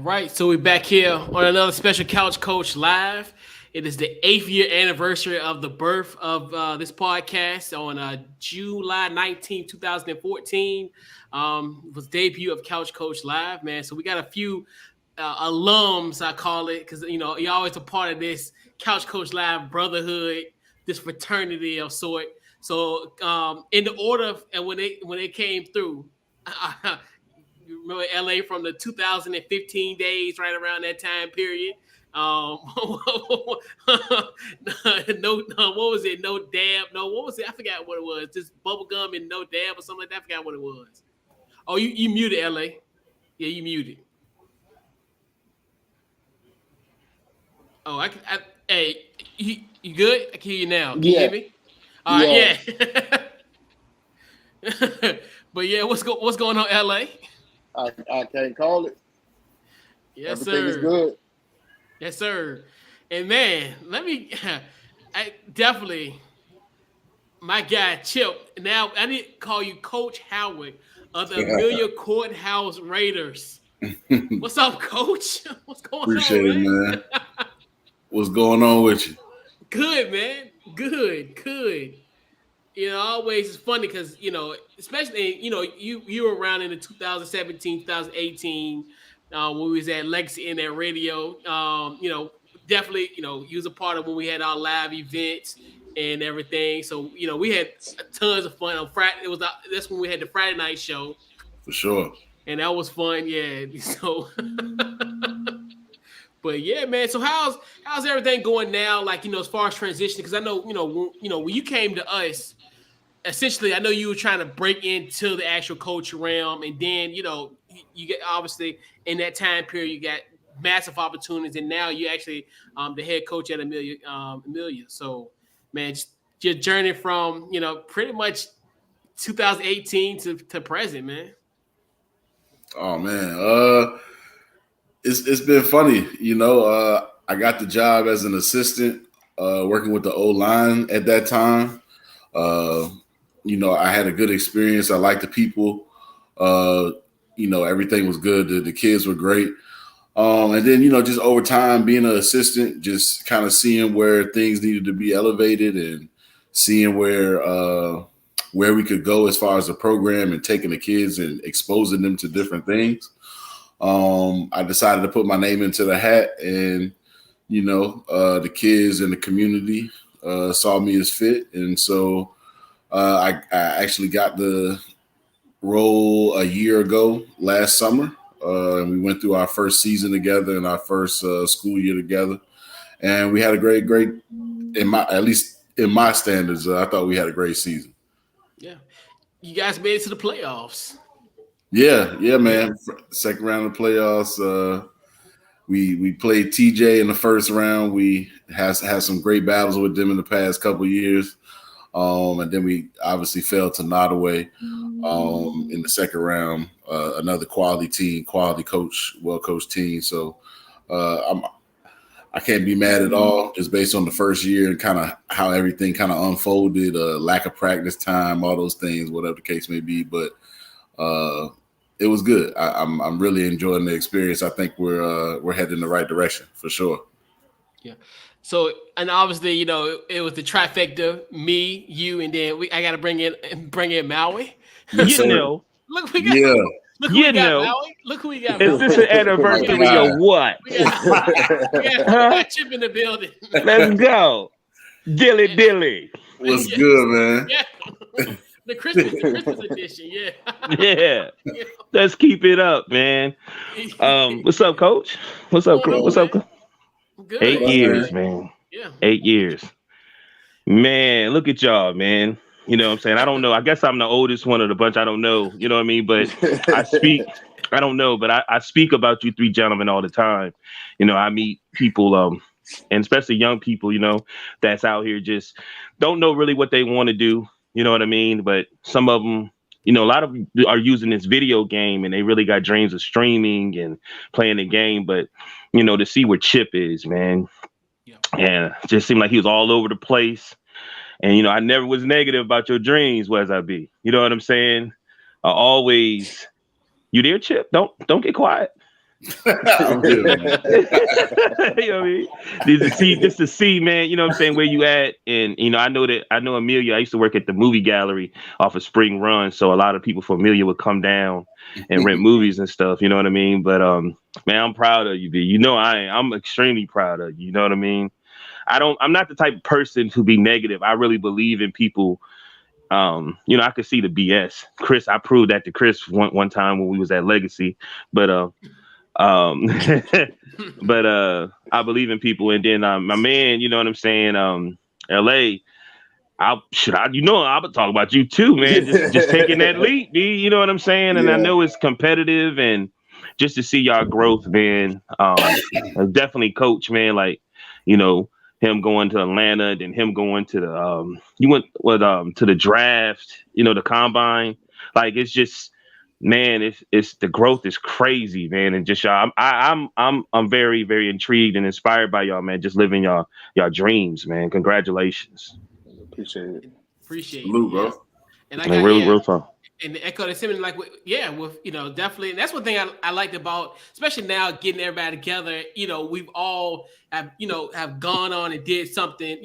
All right, so we're back here on another special Couch Coach Live. It is the 8th year anniversary of the birth of this podcast on July 19th, 2014. Was debut of Couch Coach Live, man. So we got a few alums, I call it, because you're always a part of this Couch Coach Live brotherhood, this fraternity of sort. So in the order and when they came through. You remember LA from the 2015 days, right around that time period. No, what was it? No dab. No, what was it? I forgot what it was. Just bubble gum and no dab or something like that. I forgot what it was. Oh, you muted LA. Yeah, you muted. Oh, hey, you good? I can hear you now. Can you hear me? All right, yeah. But yeah, what's going on, LA? I can't call it. Yes, Everything sir. is good. Yes, sir. And man, I definitely, my guy Chip. Now I need to call you Coach Howard of the Amelia Courthouse Raiders. What's up, Coach? What's going Appreciate on, man? What's going on with you? Good, man. Good. Always it's funny because especially you were around in the 2017, 2018 when we was at Legacy in that radio. Definitely you was a part of when we had our live events and everything. So we had tons of fun on Friday. That's when we had the Friday night show for sure, and that was fun. Yeah, so. But yeah, man. So how's everything going now? Like as far as transition, because I know when you came to us. Essentially, I know you were trying to break into the actual coach realm, and then you get obviously in that time period you got massive opportunities, and now you actually the head coach at Amelia. So, man, just your journey from pretty much 2018 to present, man. Oh man, it's been funny. I got the job as an assistant, working with the O-line at that time. I had a good experience. I liked the people. Everything was good. The kids were great. And then, just over time being an assistant, just kind of seeing where things needed to be elevated and seeing where we could go as far as the program and taking the kids and exposing them to different things. I decided to put my name into the hat, and, the kids and the community saw me as fit. And so I actually got the role a year ago last summer. And we went through our first season together and our first school year together. And we had a great, at least in my standards, I thought we had a great season. Yeah. You guys made it to the playoffs. Yeah, man. Second round of playoffs. We played TJ in the first round. We had some great battles with them in the past couple of years. And then we obviously fell to Nottoway in the second round. Another quality team, quality coach, well-coached team. So I can't be mad at all, just based on the first year and kind of how everything kind of unfolded, lack of practice time, all those things, whatever the case may be. But it was good. I'm really enjoying the experience. I think we're heading in the right direction for sure. Yeah. So, and obviously, it was the trifecta, me, you, and then I got to bring in Maui. Yes, Look, we got Maui. Look who we got. Is this an anniversary or what? We got Chip in the building. Let's go. Dilly. What's good, man? Yeah. The Christmas edition, yeah. Yeah. Let's keep it up, man. What's up, Coach? What's up, Coach? Good. 8 years, man. Yeah. 8 years. Man, look at y'all, man. You know what I'm saying? I don't know. I guess I'm the oldest one of the bunch. I don't know. You know what I mean? But I don't know, but I speak about you three gentlemen all the time. I meet people, and especially young people, that's out here just don't know really what they want to do. You know what I mean? But some of them, a lot of them are using this video game and they really got dreams of streaming and playing the game. But, to see where Chip is, man. Yeah. And it just seemed like he was all over the place. And, I never was negative about your dreams, was I be? You know what I'm saying? I always, you there, Chip? Don't get quiet. I'm good, man. You know what I mean? Just to see, man, you know what I'm saying, where you at. And, I know Amelia. I used to work at the movie gallery off of Spring Run. So a lot of people from Amelia would come down and rent movies and stuff. You know what I mean? But, man, I'm proud of you, B. I'm extremely proud of you. You know what I mean? I'm not the type of person to be negative. I really believe in people. I could see the BS. Chris, I proved that to Chris one time when we was at Legacy. But, um, but I believe in people, and then my man, you know what I'm saying, LA. I'm talk about you too, man. Just taking that leap, B. You know what I'm saying, and I Yeah. know it's competitive, and just to see y'all growth, man. Definitely, coach, man. Like, him going to Atlanta, then him going to the you went with to the draft, the combine. Like, it's just, man, it's the growth is crazy, man, and just y'all. I'm very, very intrigued and inspired by y'all, man. Just living y'all dreams, man. Congratulations. Appreciate it. Appreciate it. Salute, Yes. bro. And I Like, got real talk. and the echo the sentiment, like with definitely. And that's one thing I liked about, especially now getting everybody together. We've all have gone on and did something.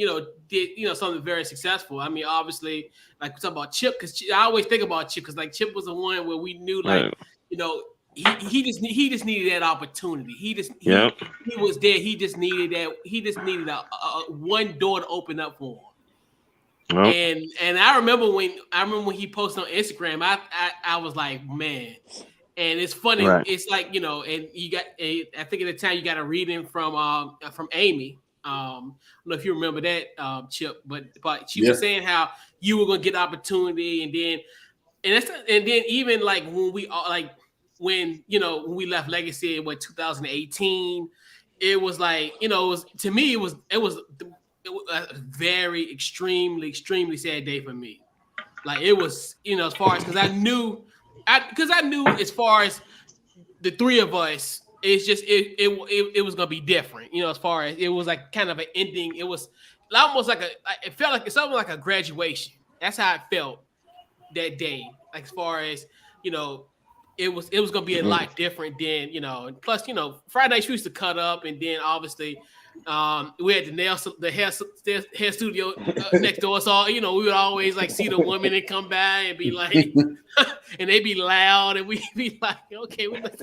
Something very successful. I mean, obviously, like we talk about Chip, because I always think about Chip, because like Chip was the one where we knew, like, Right. he just needed that opportunity. He Yep. was there. He just needed that. He just needed a one door to open up for him. Yep. And I remember when he posted on Instagram, I was like, man. And it's funny. Right. It's like, and you got I think at the time you got a reading from Amy. I don't know if you remember that, Chip, but she was saying how you were gonna get opportunity, and then even like when we all when we left Legacy in 2018, it was like, to me it was a very extremely sad day for me. Like, it was, as far as, because I knew as far as the three of us, it's just it was gonna be different. As far as it was like kind of an ending. It was almost like it felt like it's something like a graduation. That's how it felt that day. Like, as far as it was gonna be a lot different than plus Friday nights we used to cut up, and then obviously we had the hair studio next door, so we would always like see the women and come by and be like and they be loud, and we be like, okay, let's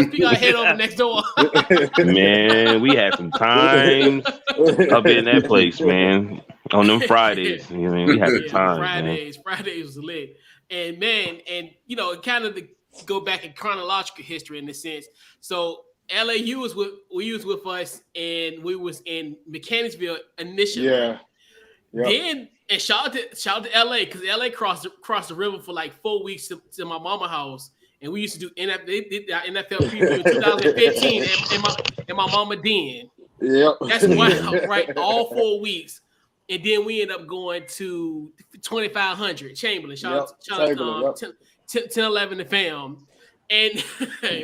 be our head over next door. Man, we had some times up in that place, man. On them Fridays, we had the times, Fridays was lit, and man, and kind of to go back in chronological history in a sense. So LAU was with us, and we was in Mechanicsville initially. Yeah. Yep. Then, and shout out to LA, because LA crossed the river for like 4 weeks to my mama house, and we used to do NFL preview in 2015 and my mama den. Yep. That's wild, right? All 4 weeks. And then we end up going to 2500 Chamberlain. Shout out to 1011 the fam. And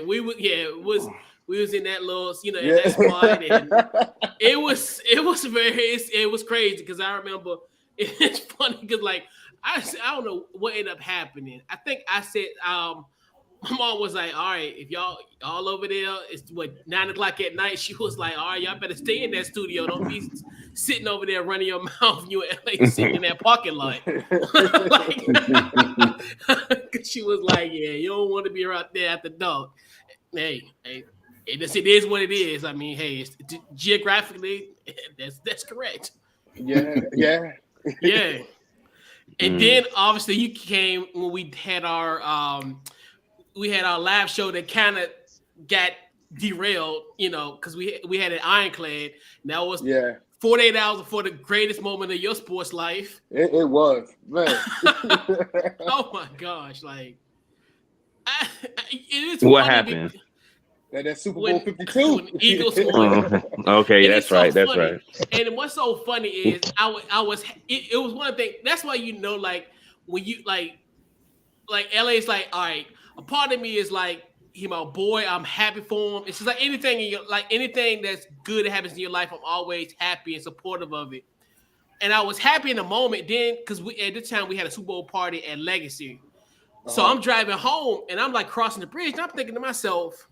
we was in that little, in that spot, and it was crazy, because I remember it's funny because like I don't know what ended up happening. I think I said my mom was like, all right, if y'all all over there, it's 9:00 at night. She was like, all right, y'all better stay in that studio. Don't be sitting over there running your mouth. You in LA sitting in that parking lot. She was like, yeah, you don't want to be right there at the dark. Hey, it is what it is. I mean, hey, geographically, that's correct. Yeah. And then obviously you came when we had our live show that kind of got derailed, because we had an ironclad. And that was 48 hours before the greatest moment of your sports life. It was, man. Oh my gosh, like it is. What happened? That Super Bowl 52. When the Eagles won. Okay, And that's so right. That's funny. right. And what's so funny is it was one thing. That's why like when you like LA's like, all right, a part of me is like, he my boy, I'm happy for him. It's just like anything that's good that happens in your life, I'm always happy and supportive of it. And I was happy in the moment then, because at this time we had a Super Bowl party at Legacy. So I'm driving home and I'm like crossing the bridge, and I'm thinking to myself,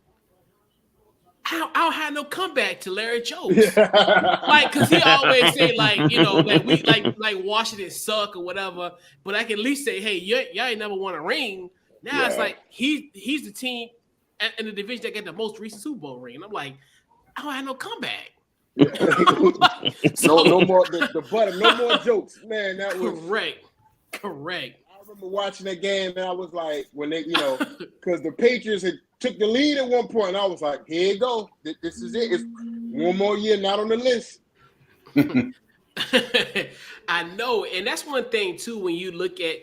I don't have no comeback to Larry Jones. Like, cause he always say like, you know, that we like Washington suck or whatever, but I can at least say, hey, y'all ain't never won a ring. Now it's like he's the team in the division that get the most recent Super Bowl ring. And I'm like, I don't have no comeback. No more the butter, no more jokes, man. That was correct. I remember watching that game, and I was like, when they, because the Patriots had took the lead at one point, and I was like, here you go, this is it. It's one more year not on the list. I know, and that's one thing too. When you look at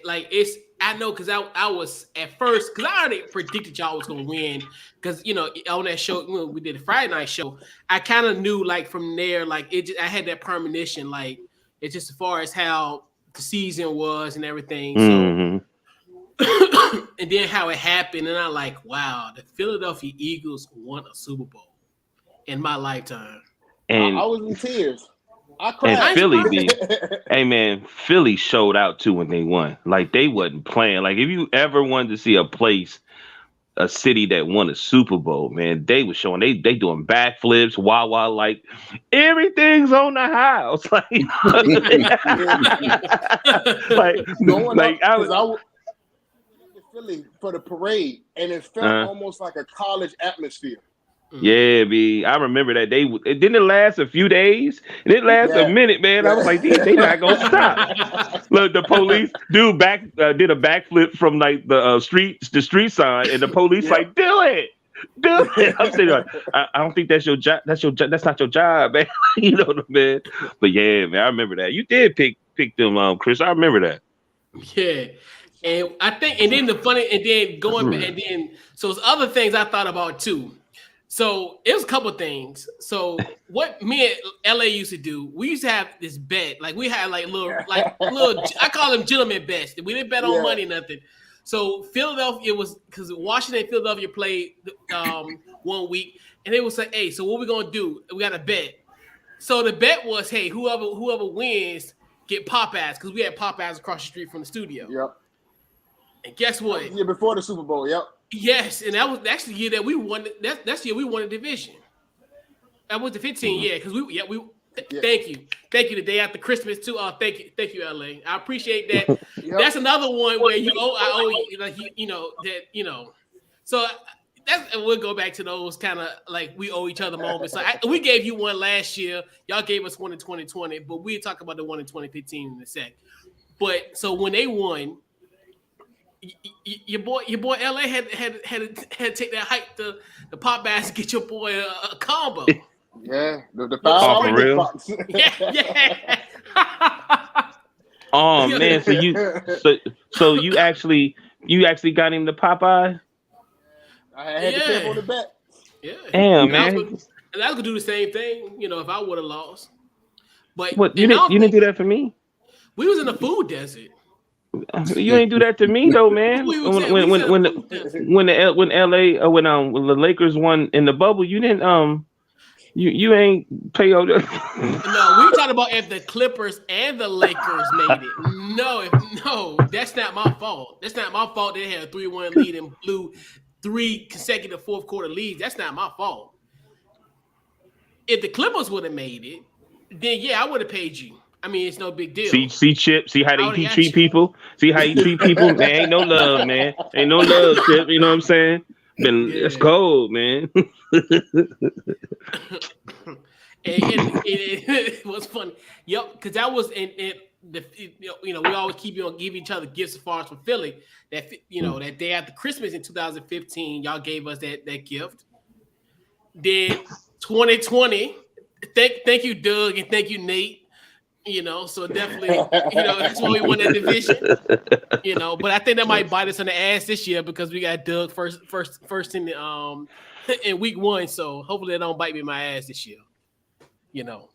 I know because I was at first because I already predicted y'all was gonna win because on that show when we did the Friday night show, I kind of knew like from there I had that premonition like it's just as far as how the season was and everything. Mm-hmm. So and then how it happened, and I'm like, wow, the Philadelphia Eagles won a Super Bowl in my lifetime. And I was in tears. I cried. And Philly, hey man, Philly showed out too when they won. Like they wasn't playing. Like if you ever wanted to see a city that won a Super Bowl, man, they was showing. They doing backflips, wah like everything's on the house. Like, I was in Philly for the parade, and it felt almost like a college atmosphere. Yeah, B. I remember that it didn't last a few days. It didn't last a minute, man. I was like, they not gonna stop. Look, the police dude did a backflip from like the street sign, and the police like, do it. I'm saying, like, I don't think that's your job. That's not your job, man. You know what I mean? But yeah, man, I remember that. You did pick them, Chris. I remember that. Yeah. And I think, and then going back, and then so there's other things I thought about too. So it was a couple of things. So what me and LA used to do, we used to have this bet. Like we had little, I call them gentleman bets. We didn't bet on money, nothing. So Philadelphia was because Washington and Philadelphia played 1 week, and they was like, hey, so what we gonna do? We got a bet. So the bet was, hey, whoever wins get Popeyes because we had Popeyes across the street from the studio. Yep. And guess what? Yeah, before the Super Bowl. Yep. Yes, and that was actually the year that we won. That's the year we won the division. That was the 15 year because Thank you. The day after Christmas too. Thank you, LA. I appreciate that. Yep. That's another one where I owe you So we'll go back to those kind of like we owe each other moments. So we gave you one last year. Y'all gave us one in 2020, but we'll talk about the one in 2015 in a sec. But so when they won. Your boy LA had to take that hike to the pop bass to get your boy a combo. Yeah, the oh, for real? Yeah. Oh man, so you actually got him the Popeye? I had to pay for the bet. Yeah. Damn, man. And I was gonna do the same thing, if I would have lost. But what you didn't do that for me? We was in a food desert. You ain't do that to me though, man. When the Lakers won in the bubble, you didn't you ain't pay all that. No, we talking about if the Clippers and the Lakers made it. No, that's not my fault. That's not my fault. They had a 3-1 lead and blew 3 consecutive fourth quarter leads. That's not my fault. If the Clippers would have made it, then I would have paid you. I mean, it's no big deal. See, Chip. See how he treat people. See how he treat people. There ain't no love, man. Ain't no love, Chip. You know what I'm saying? It's cold, man. and it was funny. Yep, because that was we always give each other gifts as far as from Philly. That that day after Christmas in 2015, y'all gave us that gift. Then 2020, thank you, Doug, and thank you, Nate. So definitely, that's why we won that division. But I think that might bite us in the ass this year because we got Doug first in week 1. So hopefully it don't bite me in my ass this year.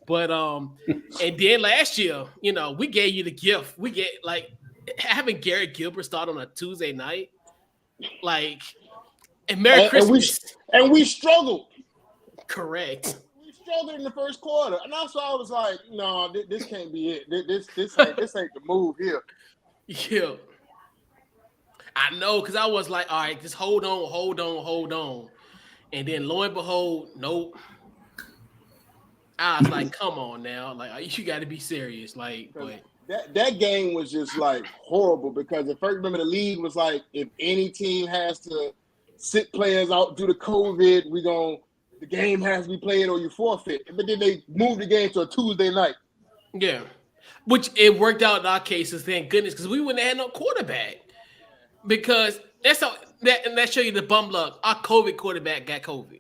But and then last year, we gave you the gift. We get like having Garrett Gilbert start on a Tuesday night, like and Merry Christmas. And we struggled. Correct. Struggled in the first quarter, and that's why I was like, "No, this can't be it. This ain't the move here." Yeah, I know, because I was like, "All right, just hold on," And then lo and behold, nope. I was like, come on now, like you got to be serious, like. But that game was just like horrible because at first, remember the league was like, if any team has to sit players out due to COVID, the game has to be played or you forfeit. But then they moved the game to a Tuesday night. yeah, which it worked out in our cases, thank goodness, because we wouldn't have had no quarterback. Because that's how that show you the bum luck. Our COVID quarterback got COVID.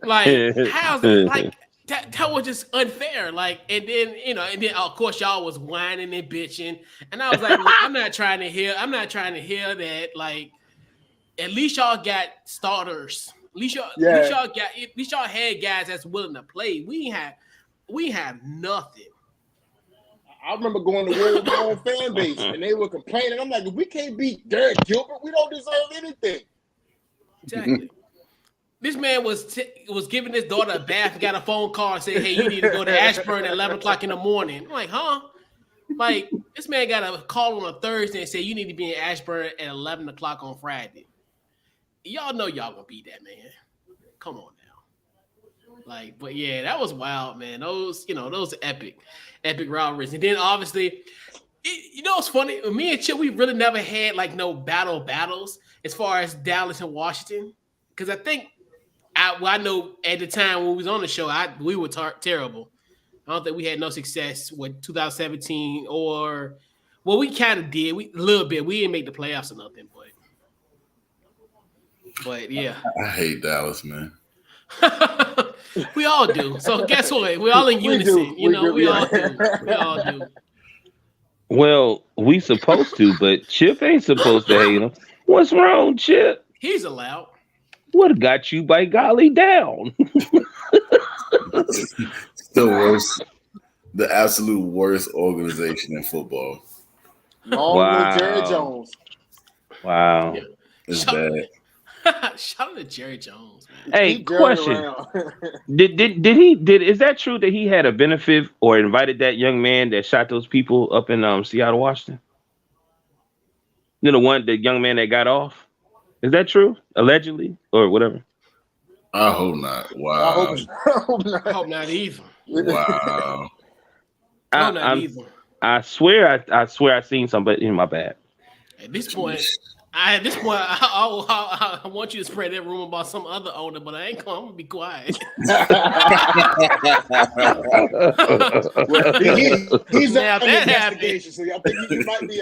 Like, how's it like? That was just unfair. Like, and then of course y'all was whining and bitching, and I was like, look, I'm not trying to hear that. Like, at least y'all got starters. At least y'all had guys that's willing to play. We have nothing. I remember going to war with my own fan base, and they were complaining. I'm like, if we can't beat Derek Gilbert, we don't deserve anything. Exactly. This man was giving his daughter a bath, got a phone call and said, hey, you need to go to Ashburn at 11 o'clock in the morning. I'm like, huh? Like, this man got a call on a Thursday and said, you need to be in Ashburn at 11 o'clock on Friday. Y'all know y'all gonna beat that man. Come on now. Like, but yeah, that was wild, man. Those epic rivalries. And then obviously, it's funny. Me and Chip, we really never had like no battles as far as Dallas and Washington. Because I think I know at the time when we was on the show, we were terrible. I don't think we had no success with 2017 we kind of did. A little bit. We didn't make the playoffs or nothing, but yeah. I hate Dallas, man. We all do. So guess what? We're all in unison. We all do. Well, we supposed to, but Chip ain't supposed to hate him. What's wrong, Chip? He's allowed. What got you by golly down? The absolute worst organization in football. Long Jerry Jones. Wow. Yeah. It's bad. Shout out to Jerry Jones, man. Hey, question. Is that true that he had a benefit or invited that young man that shot those people up in Seattle, Washington? The young man that got off? Is that true? Allegedly or whatever? I hope not. Wow. I hope not either. Wow. I swear I seen somebody in my bad. At this point, I want you to spread that rumor about some other owner, but I ain't gonna be quiet. Well, he's now under investigation, so I think he might be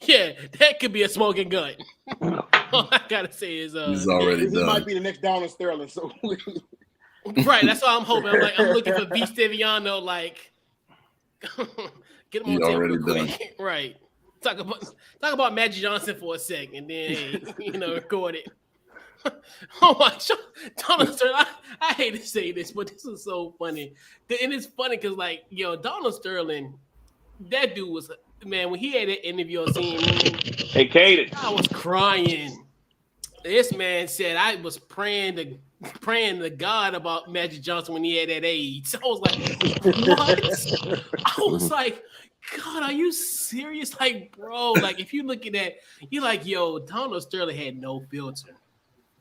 yeah, that could be a smoking gun. All I gotta say is he's already done. He might be the next Donald Sterling. So right, that's what I'm hoping. I'm looking for V. Stiviano, like get him on tape real quick. Right. Talk about Magic Johnson for a second, and then record it. Oh my God, Donald Sterling! I hate to say this, but this is so funny, and it's funny because Donald Sterling, that dude was. Man, when he had that interview on CNN, hey, Kaden, I was crying. This man said I was praying to God about Magic Johnson when he had that AIDS. I was like, what? I was like, God, are you serious? Like, bro, like if you look at that, you're like, yo, Donald Sterling had no filter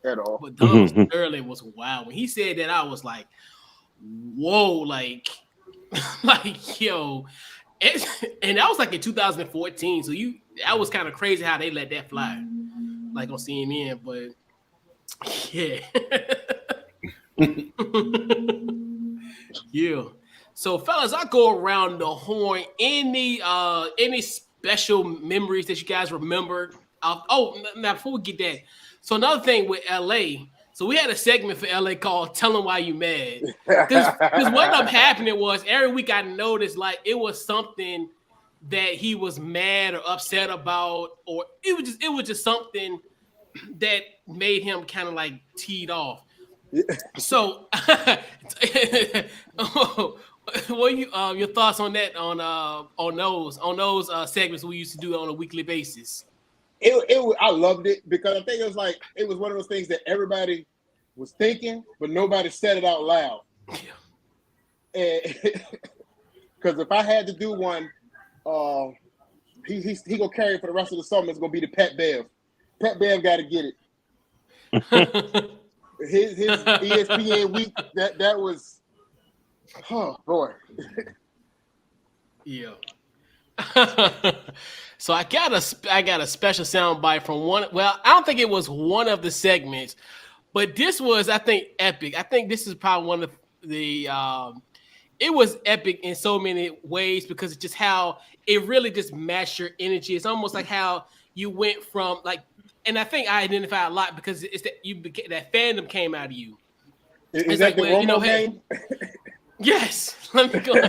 at all. But Donald Sterling was wild. When he said that, I was like, whoa, like yo. And that was like in 2014, so that was kind of crazy how they let that fly, like on CNN. But yeah, yeah. So, fellas, I go around the horn. Any special memories that you guys remember? Now before we get that, so another thing with LA. So we had a segment for LA called "Tell 'Em Why You Mad." Because what ended up happening was every week I noticed like it was something that he was mad or upset about, or it was just something that made him kind of like teed off. So, what your thoughts on that on those segments we used to do on a weekly basis? I loved it because I think it was one of those things that everybody was thinking, but nobody said it out loud. Because if I had to do one, he gonna carry it for the rest of the summer. It's gonna be the Pat Bev. Pat Bev got to get it. His ESPN week that was, oh boy. Yeah. So I got a special soundbite from one. Well, I don't think it was one of the segments, but this was, I think, epic. I think this is probably one of the. It was epic in so many ways because it's just how it really just matched your energy. It's almost like how you went from like, and I think I identify a lot because it's that that fandom came out of you. Is that like, the Romo game? Yes. Let me go. I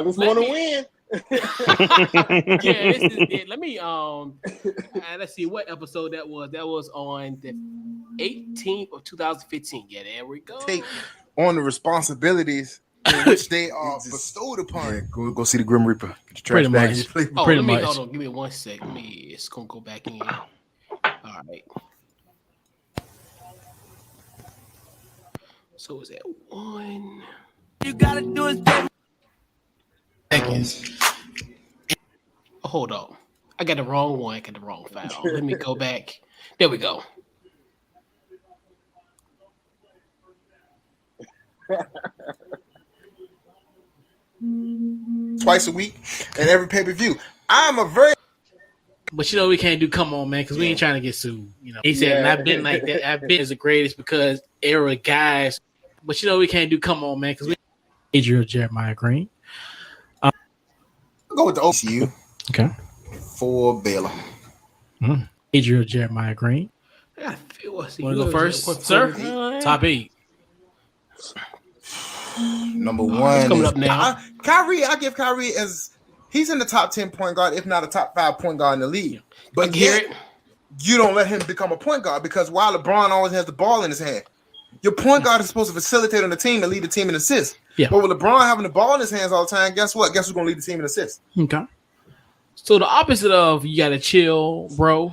just want to win. Yeah, this is it. Let me let's see what episode that was. That was on the 18th of 2015. Yeah, there we go. Take on the responsibilities in which they are bestowed upon. Yeah, go see the Grim Reaper. Get your trash bag. Pretty much. Hold on. Give me 1 sec. It's gonna go back in. All right. So is that one? You gotta do it. Seconds. Oh, hold on. I got the wrong one. I got the wrong file. Let me go back. There we go. Twice a week and every pay-per-view. I'm a very. But you know we can't do come on, man, because we ain't trying to get sued. You know, he said, and I've been like that. I've been as the greatest because era guys. But you know we can't do come on, man, because we. Adriel Jeremiah Green. I'll go with the OCU. Okay. For Baylor. Adriel Jeremiah Green. I feel want to go first, sir? Top 8. Number one. Coming up now. Kyrie, I give Kyrie as he's in the top 10 point guard, if not a top 5 point guard in the league. But yet, you don't let him become a point guard because while LeBron always has the ball in his hand, your point guard is supposed to facilitate on the team and lead the team in assists. Yeah. But with LeBron having the ball in his hands all the time, guess what? Guess who's going to lead the team in assists? Okay. So the opposite of you got to chill, bro.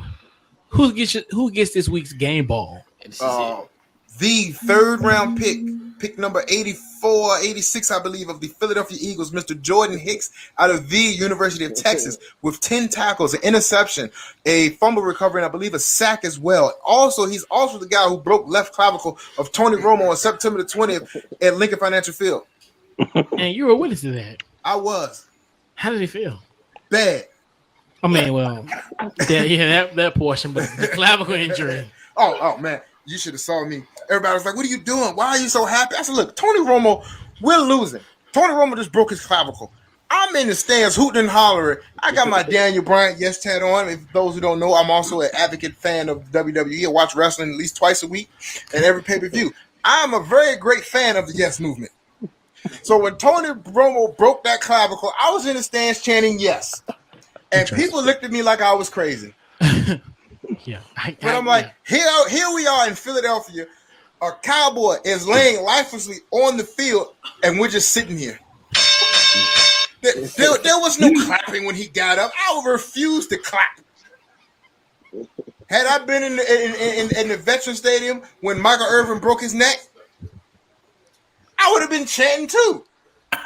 Who gets this week's game ball? The third round pick number 84, 86, I believe, of the Philadelphia Eagles, Mr. Jordan Hicks out of the University of Texas with 10 tackles, an interception, a fumble recovery, and I believe a sack as well. Also, he's also the guy who broke left clavicle of Tony Romo on September the 20th at Lincoln Financial Field. And you were a witness to that. I was. How did it feel? Bad. I mean, well, that portion, but the clavicle injury. Oh, man. You should have saw me. Everybody was like, what are you doing? Why are you so happy? I said, look, Tony Romo, we're losing. Tony Romo just broke his clavicle. I'm in the stands hooting and hollering. I got my Daniel Bryant Yes tat on. If those who don't know, I'm also an advocate fan of WWE. I watch wrestling at least twice a week and every pay-per-view. I'm a very great fan of the Yes movement. So when Tony Romo broke that clavicle, I was in the stands chanting yes. And people looked at me like I was crazy. Yeah. But I'm like, here we are in Philadelphia. A Cowboy is laying lifelessly on the field, and we're just sitting here. There was no clapping when he got up. I would refuse to clap. Had I been in the Veteran Stadium when Michael Irvin broke his neck, I would have been chanting too.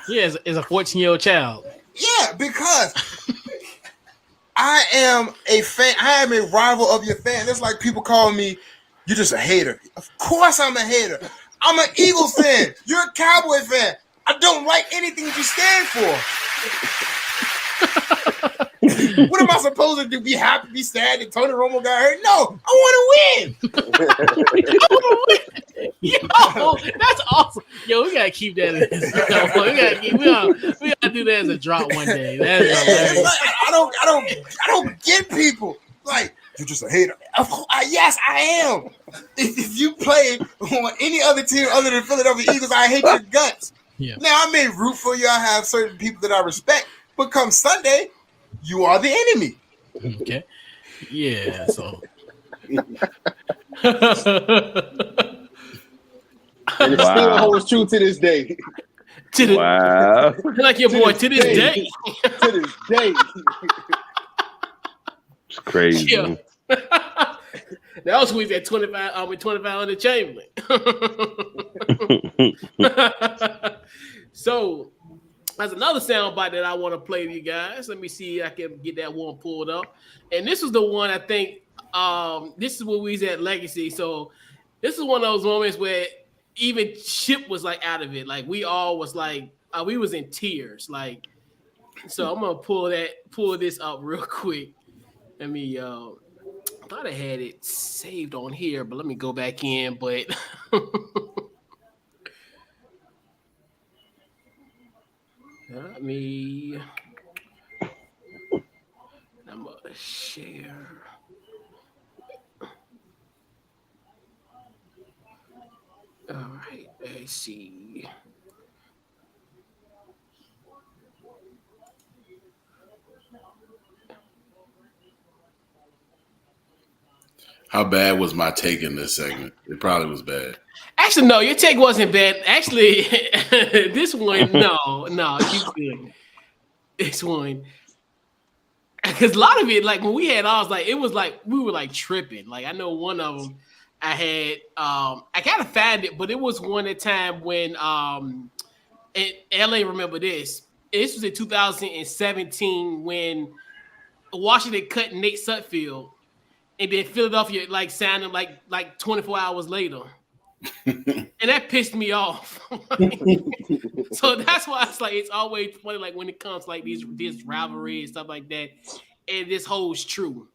Yeah, as a 14-year-old child. Yeah, because I am a fan. I am a rival of your fan. It's like people call me, you're just a hater. Of course I'm a hater. I'm an Eagles fan. You're a Cowboy fan. I don't like anything you stand for. What am I supposed to do? Be happy, be sad that Tony Romo got hurt? No, I want to win. I want to win. Yo, that's awesome. Yo, we gotta keep that in this. We gotta do that as a drop one day. That is hilarious. Like, I don't get people. Like, you're just a hater. Yes, I am. If you play on any other team other than Philadelphia Eagles, I hate your guts. Yeah. Now, I may root for you. I have certain people that I respect. But come Sunday, you are the enemy. Okay. Yeah, so. And it still holds true to this day. Wow. Like your boy to this day. To this day. It's crazy. Yeah. That was squeezed at 25 with 2500 Chamberlain. So there's another soundbite that I want to play to you guys. Let me see if I can get that one pulled up. And this is the one I think this is when we was at Legacy. So this is one of those moments where even Chip was like out of it. Like we all was like we was in tears. Like so I'm gonna pull this up real quick. Let me I thought I had it saved on here, but let me go back in. But let me I'm gonna share. All right, let's see. How bad was my take in this segment? It probably was bad. Actually, no, your take wasn't bad. Actually, this one, no, you good. This one, because a lot of it, like when we had ours, like it was like we were like tripping. Like I know one of them, I had, I gotta find it, but it was one at time when, and LA remember this. This was in 2017 when Washington cut Nate Sutfield, and then Philadelphia like signed him like 24 hours later. And that pissed me off. So that's why it's like it's always funny, like when it comes like this rivalry and stuff like that, and this holds true.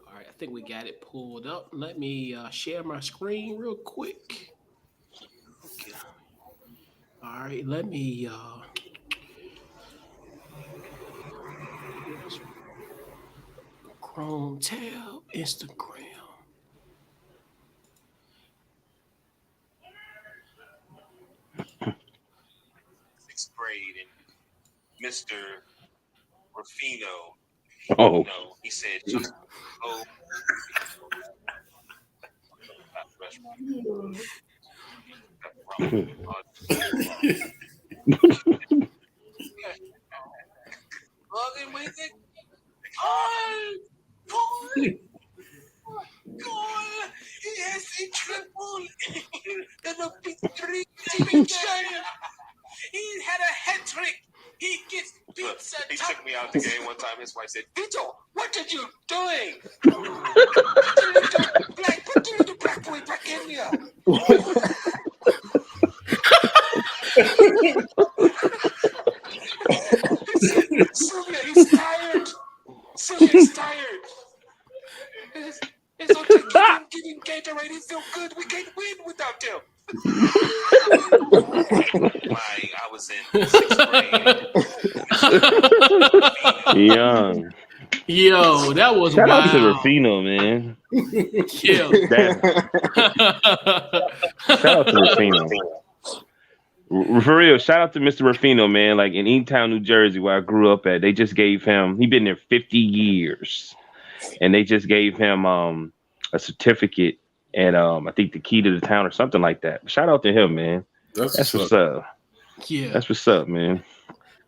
All right, I think we got it pulled up. Let me share my screen real quick. Okay. All right, let me. Chrome tab, Instagram. Sixth grade, and Mr. Rufino, Oh, he said, just go. Logan with it. Goal! He has a triple and a victory. He had a hat trick. He gets pizza. He took me out the game one time. His wife said, "Vito, what are you doing? Put the little black boy back in here." Sylvia, he's tired. Sylvia's tired. It's okay. Keep him getting Gatorade. He feel good. We can't win without him. I was in sixth grade. young. Yo, that was Shout wild. out to Rufino, man. Yeah. Shout out to Rufino. For real, shout out to Mr. Rufino, man. Like in Eatontown, New Jersey, where I grew up at, they just gave him, he been there 50 years. And they just gave him a certificate and I think the key to the town or something like that. Shout out to him, man. That's what's up. Yeah. That's what's up, man.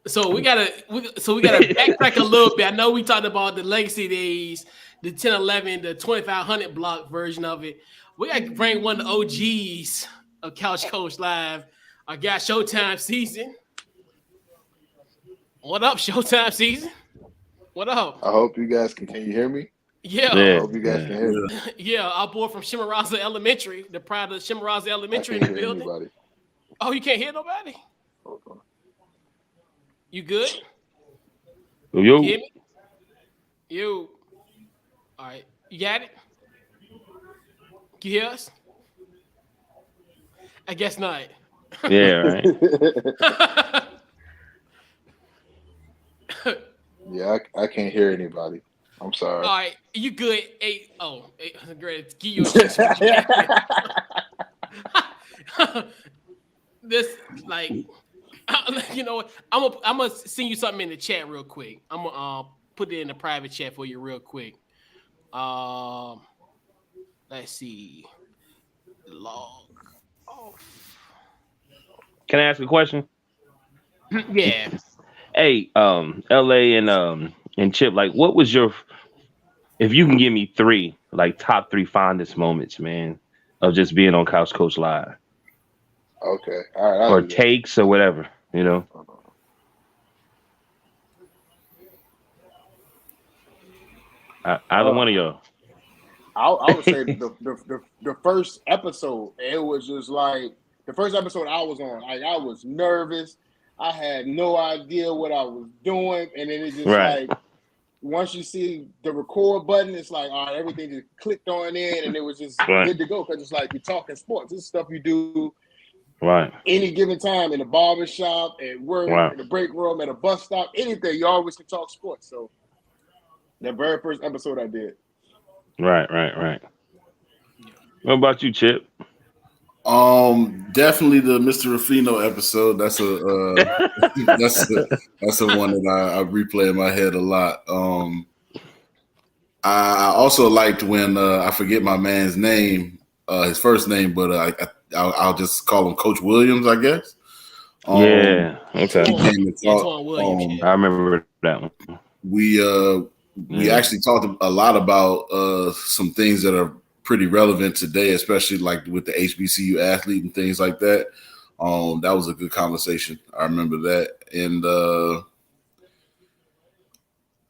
So we gotta backtrack a little bit. I know we talked about the legacy days, the 1011, the 2500 block version of it. We gotta bring one of the OGs of Couch Coach Live. I got Showtime season. What up, Showtime season? What up? I hope you guys can you hear me? Yeah. I hope you guys can hear me. Yeah, our boy from Chimborazo Elementary, the pride of Chimborazo Elementary in I can't the hear building. anybody. Oh, you can't hear nobody? Hold on. You good? Yo. You hear me? You. All right. You got it? You hear us? I guess not. Yeah, right. Yeah, I can't hear anybody. I'm sorry. All right. You good? Hey, great. Give you a chance. This, like, you know what? I'm gonna send you something in the chat real quick. I'm gonna put it in the private chat for you real quick. Let's see. Log off. Can I ask a question? Yeah. Hey, LA and Chip, like what was your, if you can give me three, like top three fondest moments, man, of just being on Couch Coach Live. Okay. All right. Or takes or whatever, you know. Either one of y'all. I would say the first episode, it was just like the first episode I was on. Like I was nervous. I had no idea what I was doing, and then it just Right. like once you see the record button, it's like all right, everything just clicked on in, and it was just Right. good to go because it's like you're talking sports. This is stuff you do Right. any given time in the barber shop, at work, Right. in the break room, at a bus stop, anything. You always can talk sports. So the very first episode I did. Right. What about you, Chip? Definitely the Mr. Ruffino episode. That's that's a one that I replay in my head a lot. I also liked when I forget my man's name, his first name, but I'll just call him Coach Williams, I guess. Yeah. Okay. He came to talk. Antoine Williams, I remember that one. We actually talked a lot about some things that are pretty relevant today, especially like with the HBCU athlete and things like that. That was a good conversation. I remember that. And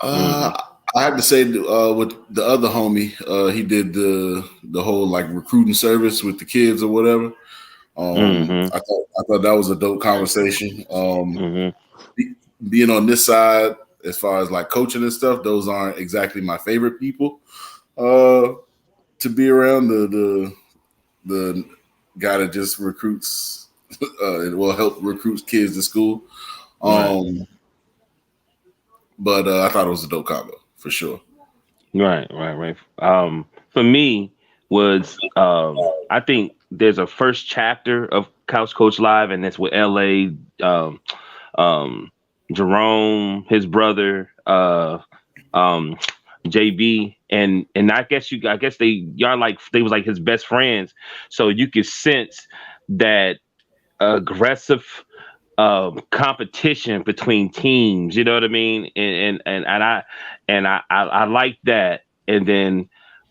I have to say with the other homie, he did the whole like recruiting service with the kids or whatever. I thought that was a dope conversation. Being on this side, as far as like coaching and stuff, those aren't exactly my favorite people to be around. The guy that just recruits, help recruits kids to school. But I thought it was a dope combo for sure. Right. For me was I think there's a first chapter of Couch Coach Live, and that's with LA, Jerome, his brother, JB, and I guess they was like his best friends, so you could sense that aggressive competition between teams, you know what I mean? And I liked that, and then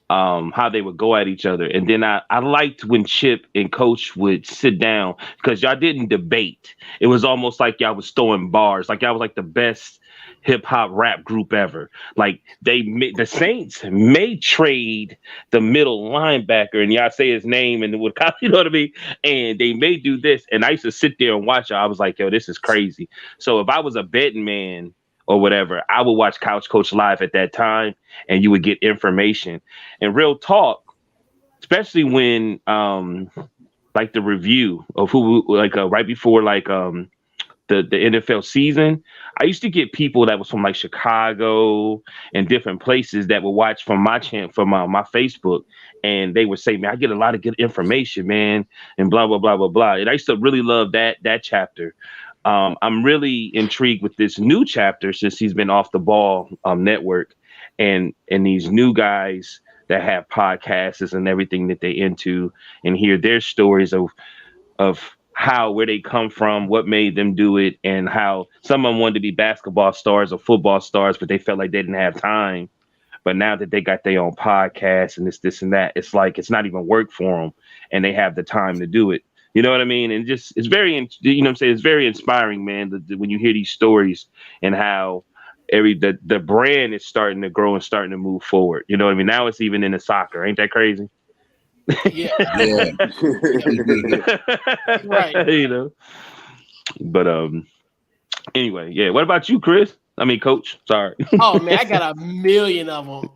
how they would go at each other. And then I liked when Chip and Coach would sit down, because y'all didn't debate. It was almost like y'all was throwing bars, like y'all was like the best hip hop rap group ever. Like the Saints may trade the middle linebacker and y'all say his name and would, you know what I mean? And they may do this. And I used to sit there and watch y'all. I was like, yo, this is crazy. So if I was a betting man or whatever, I would watch Couch Coach Live at that time, and you would get information and real talk, especially when like the review of who like right before like the NFL season. I used to get people that was from like Chicago and different places that would watch from my channel, from my Facebook, and they would say, man, I get a lot of good information, man, and blah blah blah blah blah. And I used to really love that chapter. I'm really intrigued with this new chapter since he's been off the ball network, and these new guys that have podcasts and everything that they into, and hear their stories of where they come from, what made them do it, and how some of them wanted to be basketball stars or football stars, but they felt like they didn't have time. But now that they got their own podcast and this and that, it's like it's not even work for them, and they have the time to do it. You know what I mean? And just it's very, you know what I'm saying? It's very inspiring, man, when you hear these stories and how the brand is starting to grow and starting to move forward. You know what I mean? Now it's even in the soccer. Ain't that crazy? Yeah. Right. You know. But anyway, yeah. What about you, Chris? I mean, Coach. Sorry. Oh man, I got a million of them.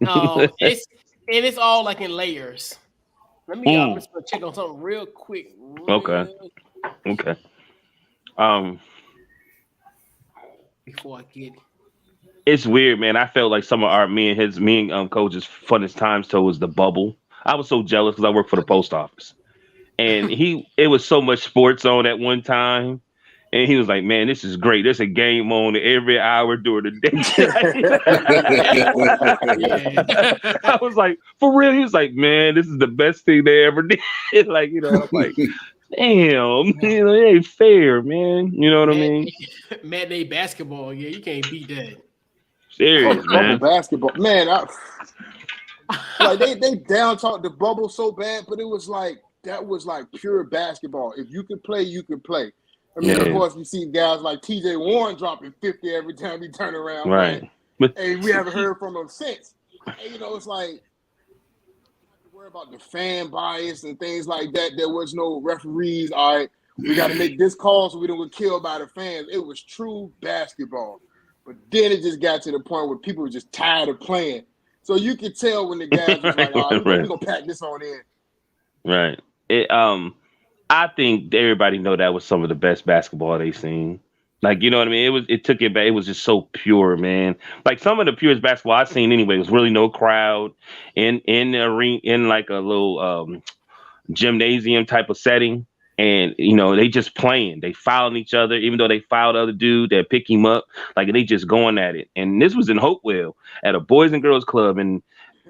It's all like in layers. Let me just check on something real quick. Okay. Before I get it. It's weird, man. I felt like some of me and Coach's funnest times was the bubble. I was so jealous because I worked for the post office, and it was so much sports on at one time. And he was like, man, this is great. There's a game on every hour during the day. I was like, for real? He was like, man, this is the best thing they ever did. Like, you know, I'm like, damn, you know, it ain't fair, man. You know what I mean? Matinee basketball, yeah, you can't beat that. Serious, man. Basketball, man. Like they down talk the bubble so bad, but it was like that was like pure basketball. If you could play, you could play. I mean, of course, you see guys like TJ Warren dropping 50 every time he turn around. Right. And we haven't heard from him since. And, it's like worry about the fan bias and things like that. There was no referees. All right, we got to make this call so we don't get killed by the fans. It was true basketball. But then it just got to the point where people were just tired of playing. So you could tell when the guys was like, all right, we're going to pack this on in. Right. I think everybody know that was some of the best basketball they seen. Like, you know what I mean? It took it back. It was just so pure, man. Like some of the purest basketball I've seen anyway was really no crowd in the arena, in like a little gymnasium type of setting. And, they just playing. They fouling each other, even though they fouled other dude, they pick him up. Like they just going at it. And this was in Hopewell at a Boys and Girls Club. And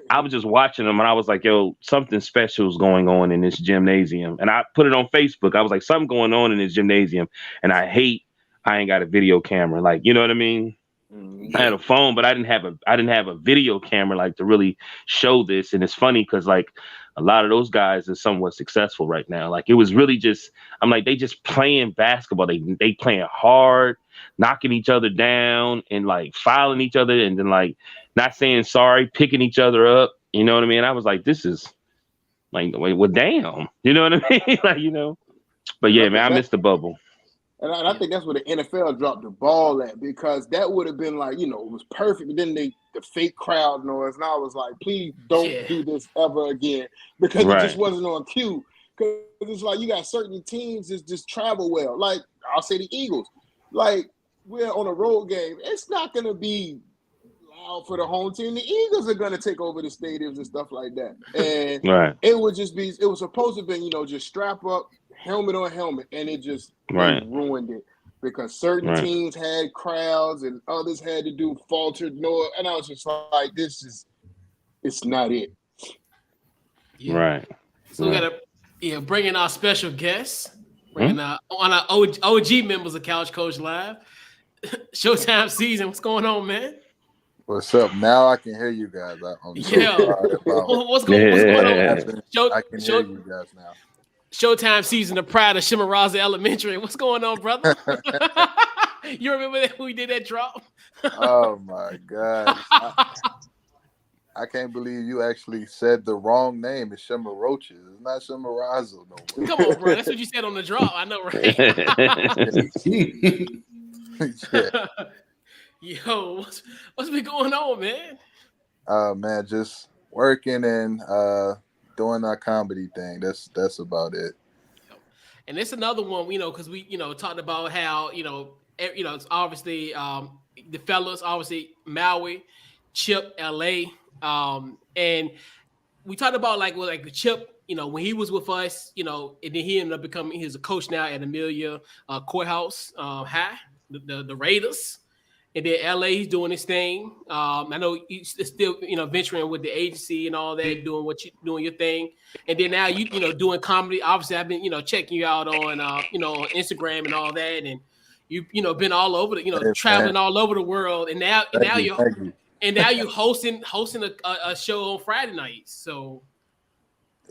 I was just watching them and I was like, yo, something special is going on in this gymnasium. And I put it on Facebook. I was like, something going on in this gymnasium. And I ain't got a video camera. Like, you know what I mean? I had a phone, but I didn't have a video camera like to really show this. And it's funny because like a lot of those guys are somewhat successful right now. Like it was really just, I'm like, they just playing basketball. They playing hard, knocking each other down and like fouling each other and then like not saying sorry, picking each other up. You know what I mean? I was like, this is like, well, damn. You know what I mean? Like, but yeah, man, I missed the bubble. And I think that's where the NFL dropped the ball at, because that would have been like, it was perfect. But then the fake crowd noise. And I was like, please don't do this ever again, because it just wasn't on cue. Because it's like you got certain teams that just travel well. Like, I'll say the Eagles. Like, we're on a road game. It's not going to be loud for the home team. The Eagles are going to take over the stadiums and stuff like that. And it would just be, it was supposed to be, just strap up, helmet on helmet, and it just ruined it, because certain teams had crowds and others had to do faltered noise, and I was just like, it's not it. So we gotta bring in our special guests, bringing on our OG members of Couch Coach Live. Showtime season, what's going on, man? What's up? Now I can hear you guys. What's going on? I can hear you guys now. Showtime season, the pride of Shimaraza Elementary. What's going on, brother? You remember that when we did that drop? Oh my God. I can't believe you actually said the wrong name. It's Shimaroches. It's not Shimarazo no more. Come on, bro. That's what you said on the drop. I know, right? Yo, what's been going on, man? Man, just working and doing our comedy thing. That's about it. And it's another one, because we, talked about how, it's obviously the fellas, obviously Maui, Chip, LA, and we talked about like the Chip, when he was with us, and then he ended up becoming, he's a coach now at Amelia Courthouse High, the Raiders. And then LA, he's doing his thing. I know he's still, venturing with the agency and all that, doing your thing. And then now you doing comedy. Obviously, I've been, checking you out on, on Instagram and all that. And you've, been all over the, traveling all over the world. And now you're hosting a show on Friday nights. So.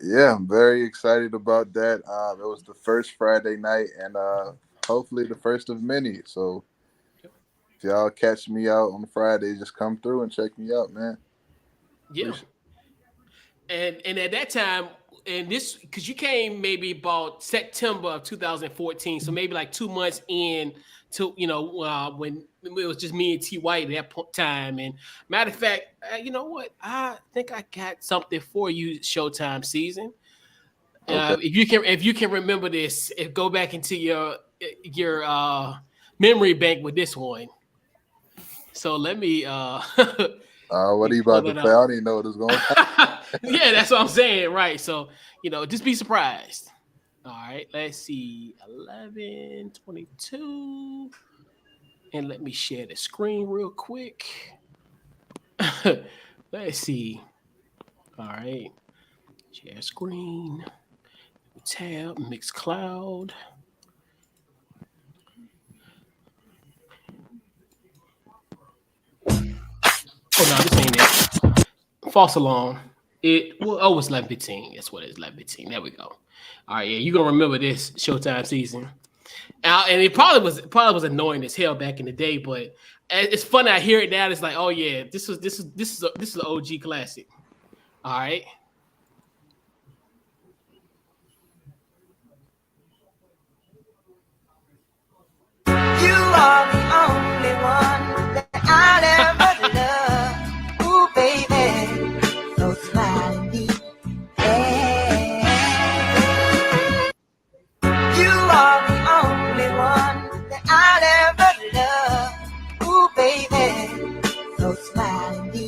Yeah, I'm very excited about that. It was the first Friday night and hopefully the first of many. So. If y'all catch me out on Friday, just come through and check me out, man. Yeah. And at that time, and this, because you came maybe about September of 2014, so maybe like 2 months in to, when it was just me and T White at that time. And matter of fact, you know what? I think I got something for you, Showtime season. Okay. If you can remember this, go back into your memory bank with this one. So let me what are you about to play? I don't even know what is going on. Yeah, that's what I'm saying. Right. So, just be surprised. All right. Let's see. 11:22. And let me share the screen real quick. Let's see. All right. Share screen. Tab, mix cloud. Oh no, this ain't it. False alarm. It's 11:15. That's what it is, 11:15. There we go. All right, yeah, you're gonna remember this Showtime season. And it probably was annoying as hell back in the day, but it's funny. I hear it now. It's like, oh yeah, this is an OG classic. All right. You are the only one that I'll ever love. Ooh, baby, so smile at me. Yeah. You are the only one that I'll ever love. Ooh, baby, so smile at me.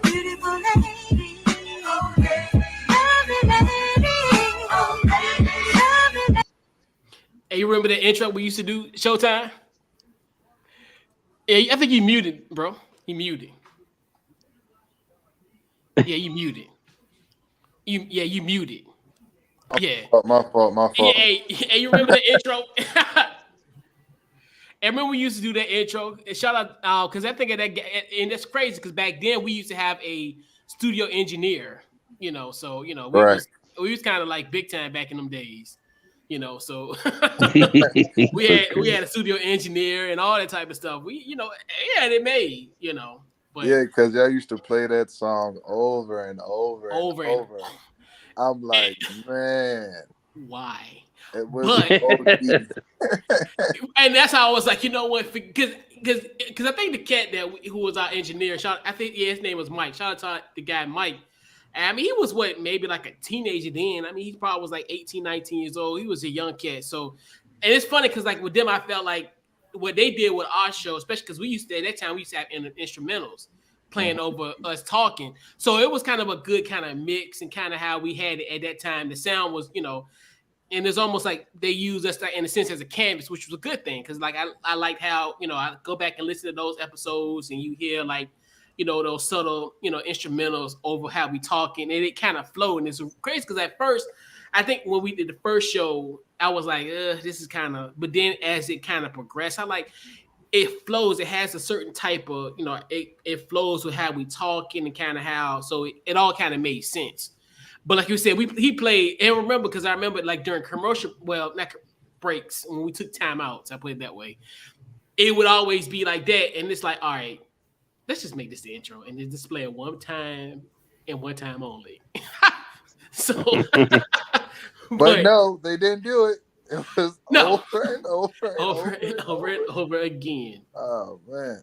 Beautiful lady, lovely lady. Hey, you remember the intro we used to do Showtime? Yeah, I think you muted, bro. You muted. Yeah, you muted. You muted. Yeah. My fault. Yeah, hey, you remember the intro? I remember we used to do that intro. And shout out, because I think of that, and that's crazy because back then we used to have a studio engineer. So Right. we was kind of like big time back in them days. So we had a studio engineer and all that type of stuff. We had it made. But Yeah, because y'all used to play that song over and over and over over. I'm like, man, why? it was But OG. and that's how I was like, you know what? Because I think the cat who was our engineer, his name was Mike. Shout out to the guy Mike. And I mean, he was maybe like a teenager then. I mean, he probably was like 18, 19 years old. He was a young cat. So, and it's funny because like with them, I felt like what they did with our show, especially because at that time we used to have instrumentals playing over us talking. So it was kind of a good kind of mix and kind of how we had it at that time. The sound was, and it's almost like they used us in a sense as a canvas, which was a good thing because like I liked how I go back and listen to those episodes and you hear like those subtle instrumentals over how we talking and it kind of flowed and it's crazy because at first I think when we did the first show I was like this is kind of, but then as it kind of progressed I like it flows. It has a certain type of it flows with how we talking and kind of how so it all kind of made sense. But like you said, he played, and remember, because I remember like during commercial, not breaks, when we took time outs, I put it that way, it would always be like that. And it's like, all right, let's just make this the intro and then just play it one time and one time only. So, but no, they didn't do it. It was no. over and over again. Oh, man.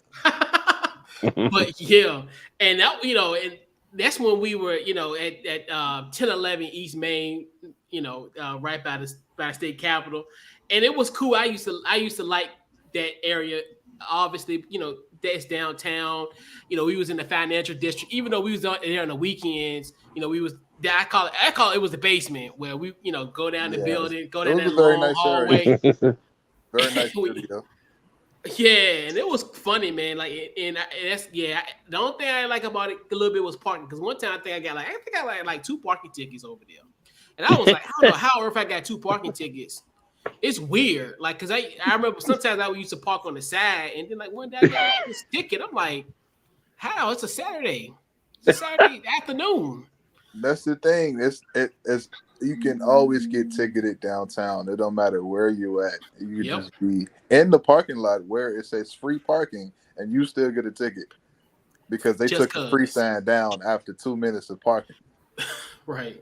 But yeah, and that, and that's when we were, at 1011 East Main, right by the state capitol, and it was cool. I used to like that area. Obviously, that's downtown. We was in the financial district, even though we was there on the weekends. We was there. I call it was the basement where we, go down the building, go down that long hallway. Very nice studio. Yeah, and it was funny, man. Like, and that's the only thing I like about it a little bit was parking. Because one time I think I got like 2 parking tickets over there, and I was like, I don't know how or if I got 2 parking tickets. It's weird, like, because I remember sometimes I used to park on the side, and then like one day I got this ticket. I'm like, how? It's a Saturday. It's a Saturday afternoon. That's the thing. It's you can always get ticketed downtown. It don't matter where you at. You just be in the parking lot where it says free parking, and you still get a ticket because they took the free sign down after 2 minutes of parking. Right.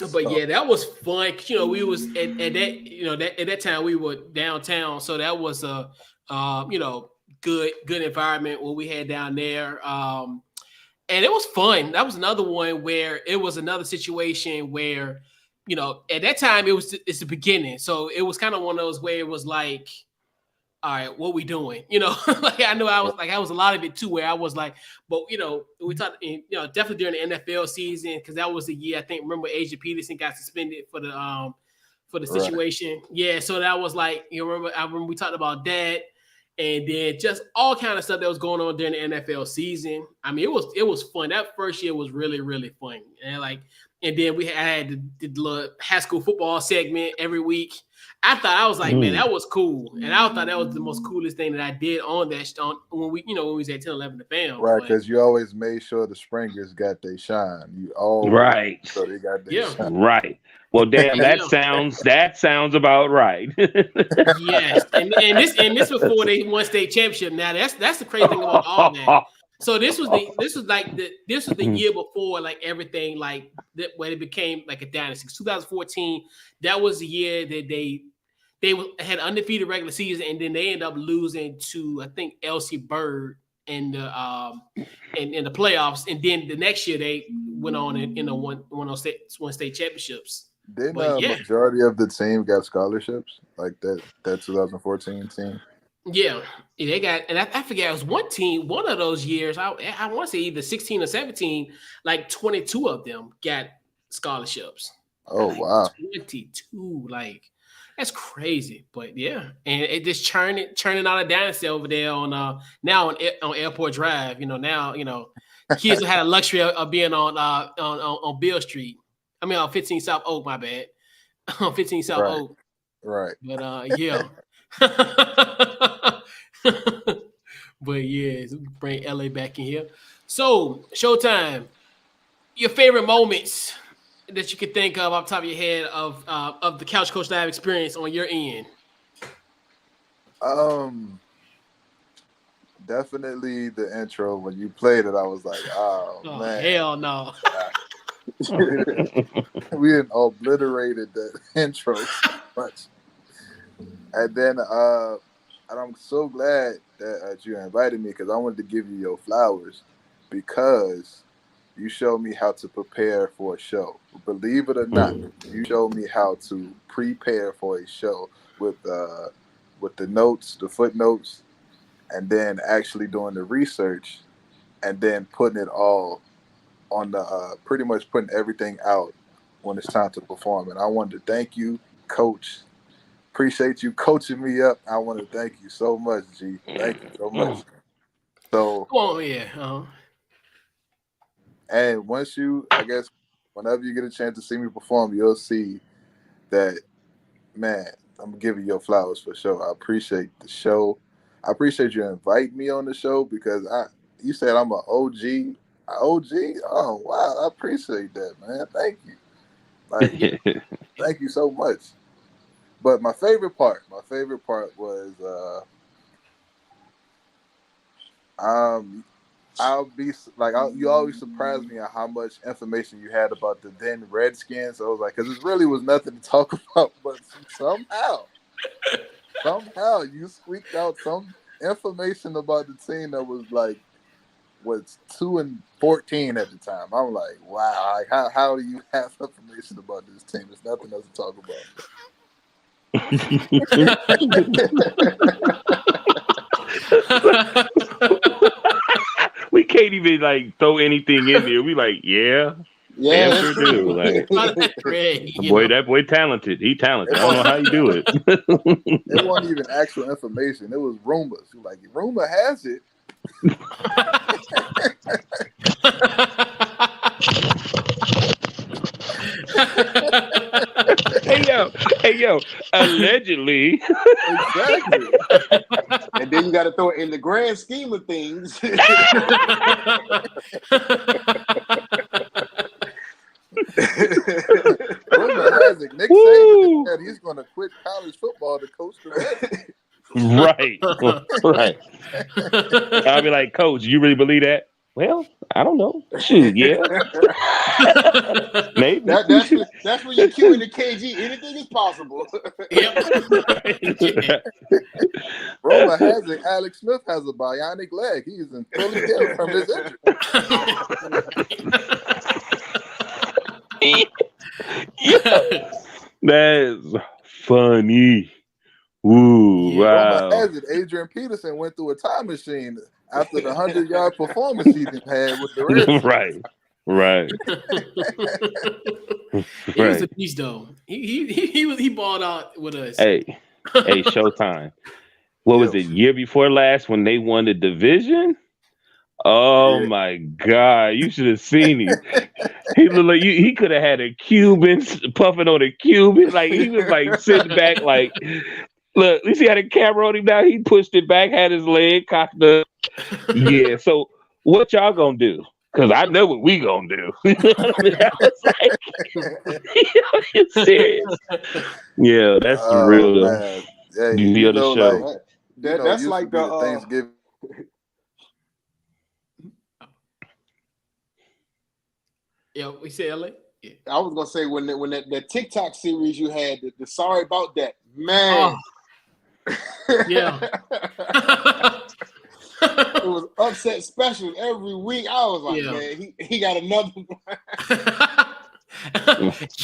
But yeah, that was fun. We was at that at that time we were downtown, so that was a good environment what we had down there. And it was fun. That was another one where it was another situation where, at that time it's the beginning. So it was kind of one of those where it was like, all right, what we doing? Like I know I was a lot of it too, where I was like, but we talked, definitely during the NFL season, because that was the year I think. Remember, Adrian Peterson got suspended for the situation. Right. Yeah, so that was like, I remember we talked about that. And then just all kind of stuff that was going on during the NFL season. I mean, it was fun. That first year was really, really fun. And like and then we had the little high school football segment every week. I was like, man, that was cool, and I thought that was the most coolest thing that I did on that when we was at 10-11 the fam. Right, because you always made sure the Springers got their shine. You always right, so they got their shine. Right. Well, damn, that sounds about right. Yes, and this before they won state championship. Now that's the crazy thing about all that. So this was the year before like everything like that when it became like a dynasty. 2014, that was the year that they had undefeated regular season, and then they ended up losing to I think LC Bird in the in the playoffs, and then the next year they went on and won state championships. Didn't majority of the team got scholarships like that 2014 team? Yeah, they got, and I forget, it was one team, one of those years, I want to say either 16 or 17, like 22 of them got scholarships. Oh, wow. 22, like, that's crazy. But yeah, and it just churning out a dynasty over there on now on Airport Drive. Now, kids had a luxury of being on Beale Street. I mean, on 15 South Oak, my bad. On 15 South Oak. Right. But yeah. But yeah, bring LA back in here. So, Showtime, your favorite moments that you could think of off the top of your head of the Couch Coach Live experience on your end? Definitely the intro. When you played it, I was like, oh man. Hell no. We didn't obliterated that intro so much. And then and I'm so glad that you invited me because I wanted to give you your flowers because you showed me how to prepare for a show. Believe it or not, you showed me how to prepare for a show with the notes, the footnotes, and then actually doing the research and then putting it all on the pretty much putting everything out when it's time to perform. And I wanted to thank you, Coach. Appreciate you coaching me up. I want to thank you so much, G. Thank you so much. So, and once I guess, whenever you get a chance to see me perform, you'll see that, man, I'm giving you your flowers for sure. I appreciate the show. I appreciate you inviting me on the show because you said I'm an OG. OG? Oh, wow. I appreciate that, man. Thank you. Like, thank you so much. But my favorite part was you always surprise me at how much information you had about the then Redskins. So I was like, because it really was nothing to talk about, but somehow you squeaked out some information about the team that was 2-14 at the time. I'm like, wow, like how do you have information about this team? There's nothing else to talk about. We can't even throw anything in there. We sure do. That boy talented. He talented. I don't know how you do it. It wasn't even actual information. It was rumors. Like, rumor has it. Hey yo, allegedly. Exactly. And then you got to throw it in the grand scheme of things. Rumor has it, Nick Saban said he's going to quit college football to coach the Redskins. Right. I'll be like, Coach, you really believe that? Well, I don't know. Shoot, yeah. Maybe. That's when you're cueing the KG. Anything is possible. Yep. Roma has it. Alex Smith has a bionic leg. He's in fully healed from his injury. That's funny. Ooh, wow. Roma has it. Adrian Peterson went through a time machine after the 100-yard performance he had with the Redskins. Right. He was a beast, though. He balled out with us. Hey, Showtime. What was it? Year before last when they won the division? Oh Yeah. my God! You should have seen him. He looked like he could have had a Cuban puffing on a Cuban. Like he was like sitting back, like look. You see how the camera on him now? He pushed it back, had his leg cocked up. Yeah. So what y'all gonna do? Because I know what we gonna do. You know what I mean? I was like, you serious? Yeah, that's Oh real. man. Hey, The other show. like That's used to like be the Thanksgiving. Yeah, we said LA. Yeah. I was gonna say when that TikTok series you had, the sorry about that, man. Yeah. It was upset specials every week. I was like, Yeah. man, he got another one.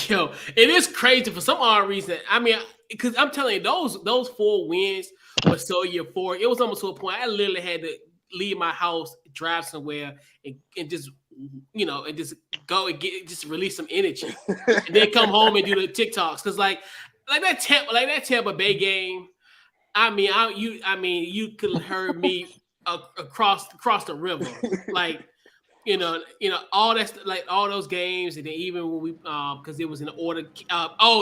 Yo, it is crazy for some odd reason. I mean, because I'm telling you, those 4 wins were so euphoric. It was almost to a point I literally had to leave my house, drive somewhere, and just and just go and just release some energy, and then come home and do the TikToks. Because like that Tampa Bay game, I mean, you could have heard me across the river, like. All that, like all those games, and then even when we, because it was in order.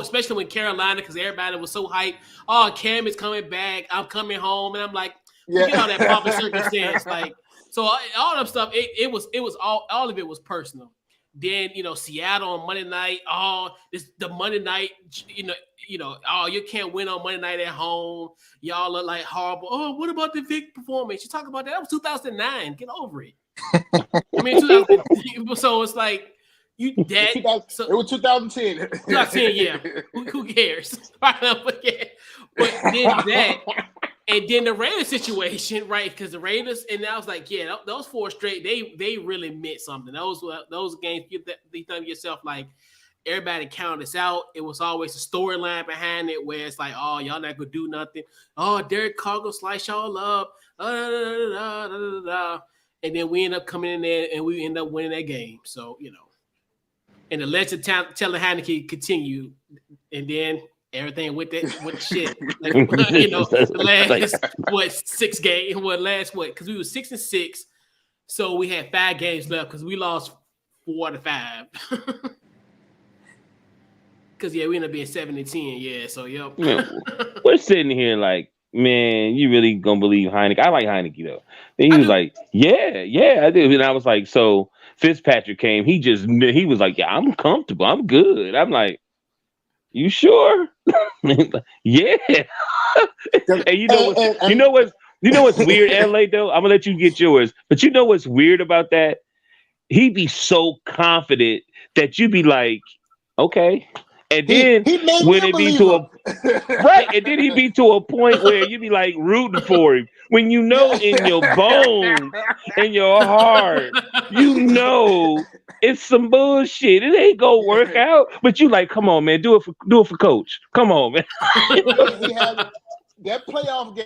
Especially when Carolina, because everybody was so hyped. Oh, Cam is coming back. I'm coming home, and I'm like, forget all that pomp and circumstance. Like, so all that stuff. It was all of it was personal. Then Seattle on Monday night. The Monday night. You can't win on Monday night at home. Y'all look like horrible. Oh, what about the Vic performance? You talk about that. That was 2009. Get over it. I mean, 2000. So it's like you dead. It was 2010. 2010, yeah. Who cares? But then that, and then the Raiders situation, right? Because the Raiders, and I was like, yeah, those 4 straight, they really meant something. Those games, you think to yourself like, everybody counted us out. It was always a storyline behind it where it's like, oh, y'all not gonna do nothing. Oh, Derek Carr gonna slice y'all up. And then we end up coming in there and we end up winning that game. So, and the legend telling Heineke continued. And then everything with shit. Like, the last 6 games. Because we were 6-6. So we had 5 games left because we lost 4 out of 5. Because, we ended up being 7-10. Yeah, so, yep. We're sitting here like, man, you really gonna believe Heineke? I like Heineke though. And he was like, yeah, I do. And I was like, so Fitzpatrick came. He was like, yeah, I'm comfortable. I'm good. I'm like, you sure? Yeah. And you know what's weird, LA though? I'm gonna let you get yours. But you know what's weird about that? He'd be so confident that you'd be like, okay. And then when it be to right, and then he'd be to a point where you'd be like rooting for him. When in your bones, in your heart, it's some bullshit. It ain't gonna work out. But you like, come on, man, do it for coach. Come on, man. He had that playoff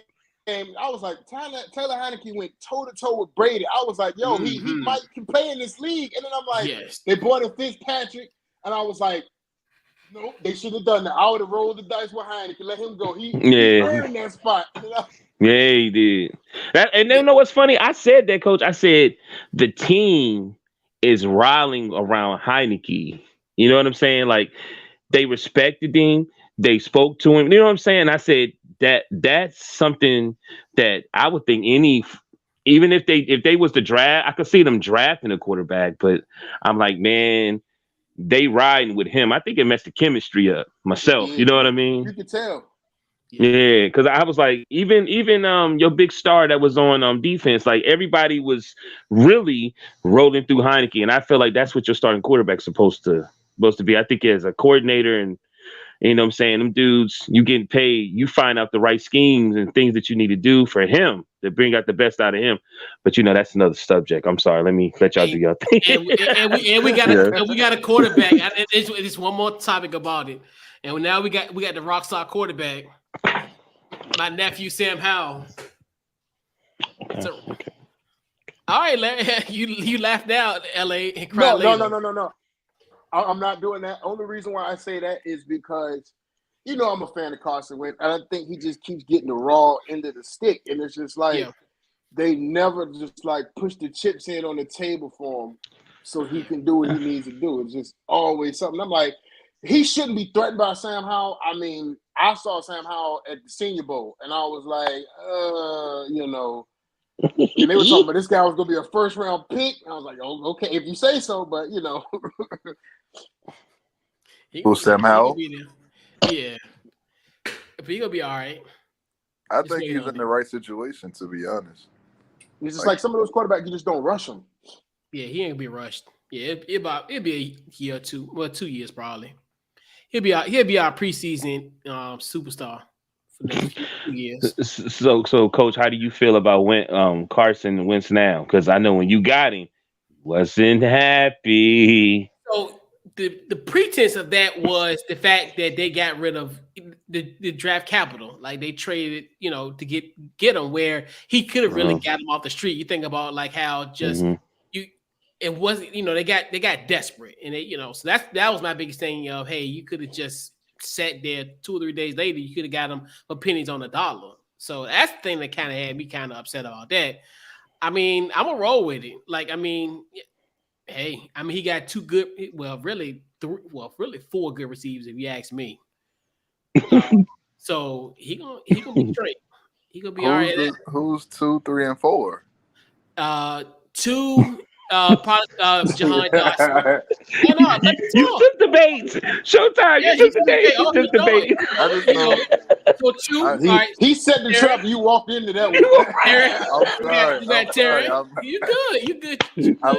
game. I was like, Taylor Heineke went toe-to-toe with Brady. I was like, yo, he can play in this league. And then I'm like, they brought in Fitzpatrick, and I was like, no, they should have done that. I would have rolled the dice with Heineke, let him go. He earned that spot. Yeah, he did. And then, what's funny? I said that, Coach. I said the team is riling around Heineke. You know what I'm saying? Like, they respected him. They spoke to him. You know what I'm saying? I said that's something that I would think even if they was to draft, I could see them drafting a quarterback. But I'm like, man, they riding with him. I think it messed the chemistry up myself. You know what I mean? You could tell. Yeah, because I was like, even your big star that was on defense, like everybody was really rolling through Heineke, and I feel like that's what your starting quarterback's supposed to be. I think as a coordinator, and you know what I'm saying, them dudes, you getting paid, you find out the right schemes and things that you need to do for him to bring out the best out of him. But that's another subject. I'm sorry. Let me let y'all do your thing. And we got a quarterback. It's one more topic about it. And now we got the rock star quarterback, my nephew Sam Howell. Okay. All right, Larry, you laughed out, LA, and cried. No. I'm not doing that. Only reason why I say that is because, I'm a fan of Carson Wentz, and I think he just keeps getting the raw end of the stick, and it's just like, they never just like push the chips in on the table for him so he can do what he needs to do. It's just always something. I'm like, he shouldn't be threatened by Sam Howell. I mean, I saw Sam Howell at the Senior Bowl, and I was like, and they were talking about this guy was going to be a first-round pick. And I was like, oh, okay, if you say so, but, Who's Sam Howell? Yeah. But he's going to be all right. I think he's in the right situation, to be honest. It's just like some of those quarterbacks, you just don't rush them. Yeah, he ain't gonna be rushed. Yeah, it'll be a year or two. Well, 2 years probably. He'll be our preseason superstar for the next 2 years. So, Coach, how do you feel about Carson Wentz now? Because I know when you got him, wasn't happy. So the pretense of that was the fact that they got rid of the draft capital, like they traded, to get him where he could have really got him off the street. You think about like how just it wasn't, they got desperate, and so that was my biggest thing of, hey, you could have just sat there 2 or 3 days later, you could have got him for pennies on the dollar. So that's the thing that kind of had me kind of upset about that. I mean, I'm gonna roll with it. Like, I mean, hey, I mean, he got really 4 good receivers if you ask me. So he gonna be straight. He gonna be all right. Who's 2, 3, and 4? 2, probably Jahan Dotson. You took the bait. Showtime. Yeah, you took the bait. You took the bait. I just know. So 2. All right. He set the trap. You walked into that one. I'm sorry. You got Terry. You good. I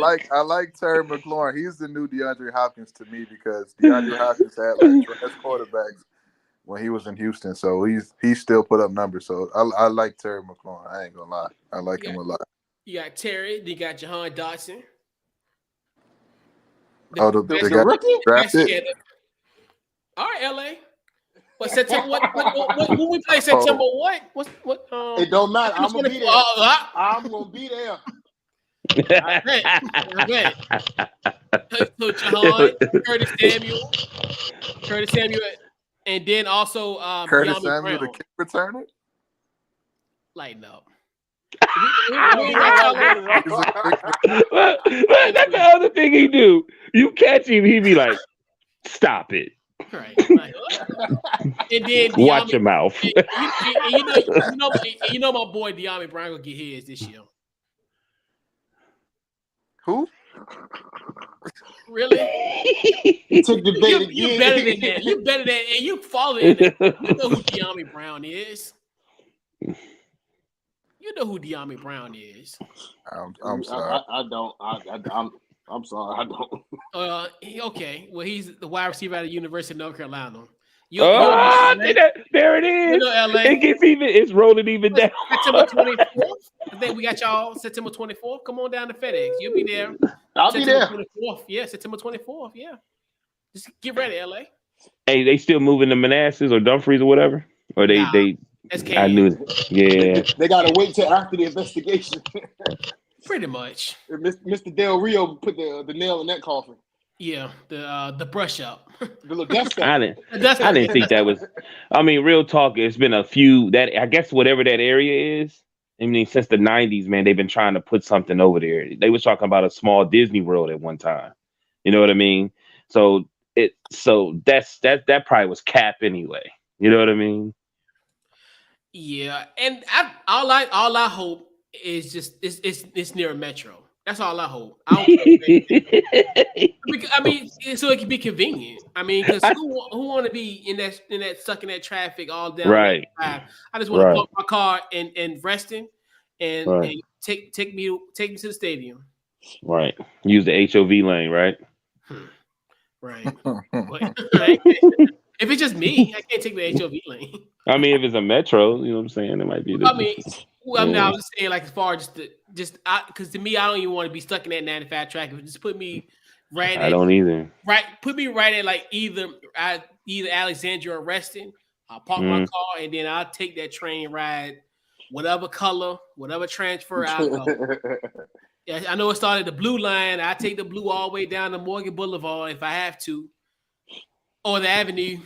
like Terry McLaurin. He's the new DeAndre Hopkins to me because DeAndre Hopkins had like trash quarterbacks when he was in Houston, so he still put up numbers. So I like Terry McLaurin. I ain't gonna lie. I like him a lot. You got Terry. You got Jahan Dotson. They got rookie? drafted. All right, LA. But September what when we play September what? What it don't matter. I'm gonna be there. I'm gonna be there. I bet. So Jahan, Curtis Samuel, and then also Curtis De'Ami Samuel, Brown. the kick returner. Lighten up. That's the other thing he do. You catch him, he be like, "Stop it." Right. And then Watch your mouth. And you know my boy De'Ami Brown gonna get his this year. Who? Really? He took the bait again. You better than that. You better than, and you follow it. You know who De'Ami Brown is. You know who De'Ami Brown is. I'm sorry. I don't. I'm sorry. I don't. Okay. Well, he's the wide receiver at the University of North Carolina. There it is. You know, LA. It's rolling even down. September 24th. I think we got y'all September 24th. Come on down to FedEx. You'll be there. I'll be there. 24th. Yeah, September 24th. Yeah. Just get ready, LA. Hey, they still moving the Manassas or Dumfries or whatever? Or they I knew it. Yeah. They gotta wait till after the investigation. Pretty much. Mr. Del Rio put the nail in that coffin. Yeah, the brush up. The little dust I didn't think that was. I mean, real talk. It's been a few that I guess whatever that area is. I mean, since the '90s, man, they've been trying to put something over there. They was talking about a small Disney World at one time. You know what I mean? So that probably was cap anyway. You know what I mean? Yeah, and all I hope is just it's near a metro. That's all I hope. I mean, so it can be convenient. I mean, because who want to be in that stuck in that traffic all day? Right. I just want to park my car and resting and take me to the stadium. Right. Use the HOV lane, right? Right. If it's just me, I can't take the HOV lane. I mean, if it's a metro, you know what I'm saying? It might be. I was saying, like, as far as because to me, I don't even want to be stuck in that 95 traffic. Just put me right. I don't either. Right, put me right at like either Alexandria or Reston. I'll park my car and then I'll take that train ride, whatever color, whatever transfer I'll go. Yeah, I know it started the blue line. I take the blue all the way down to Morgan Boulevard if I have to, or the Avenue.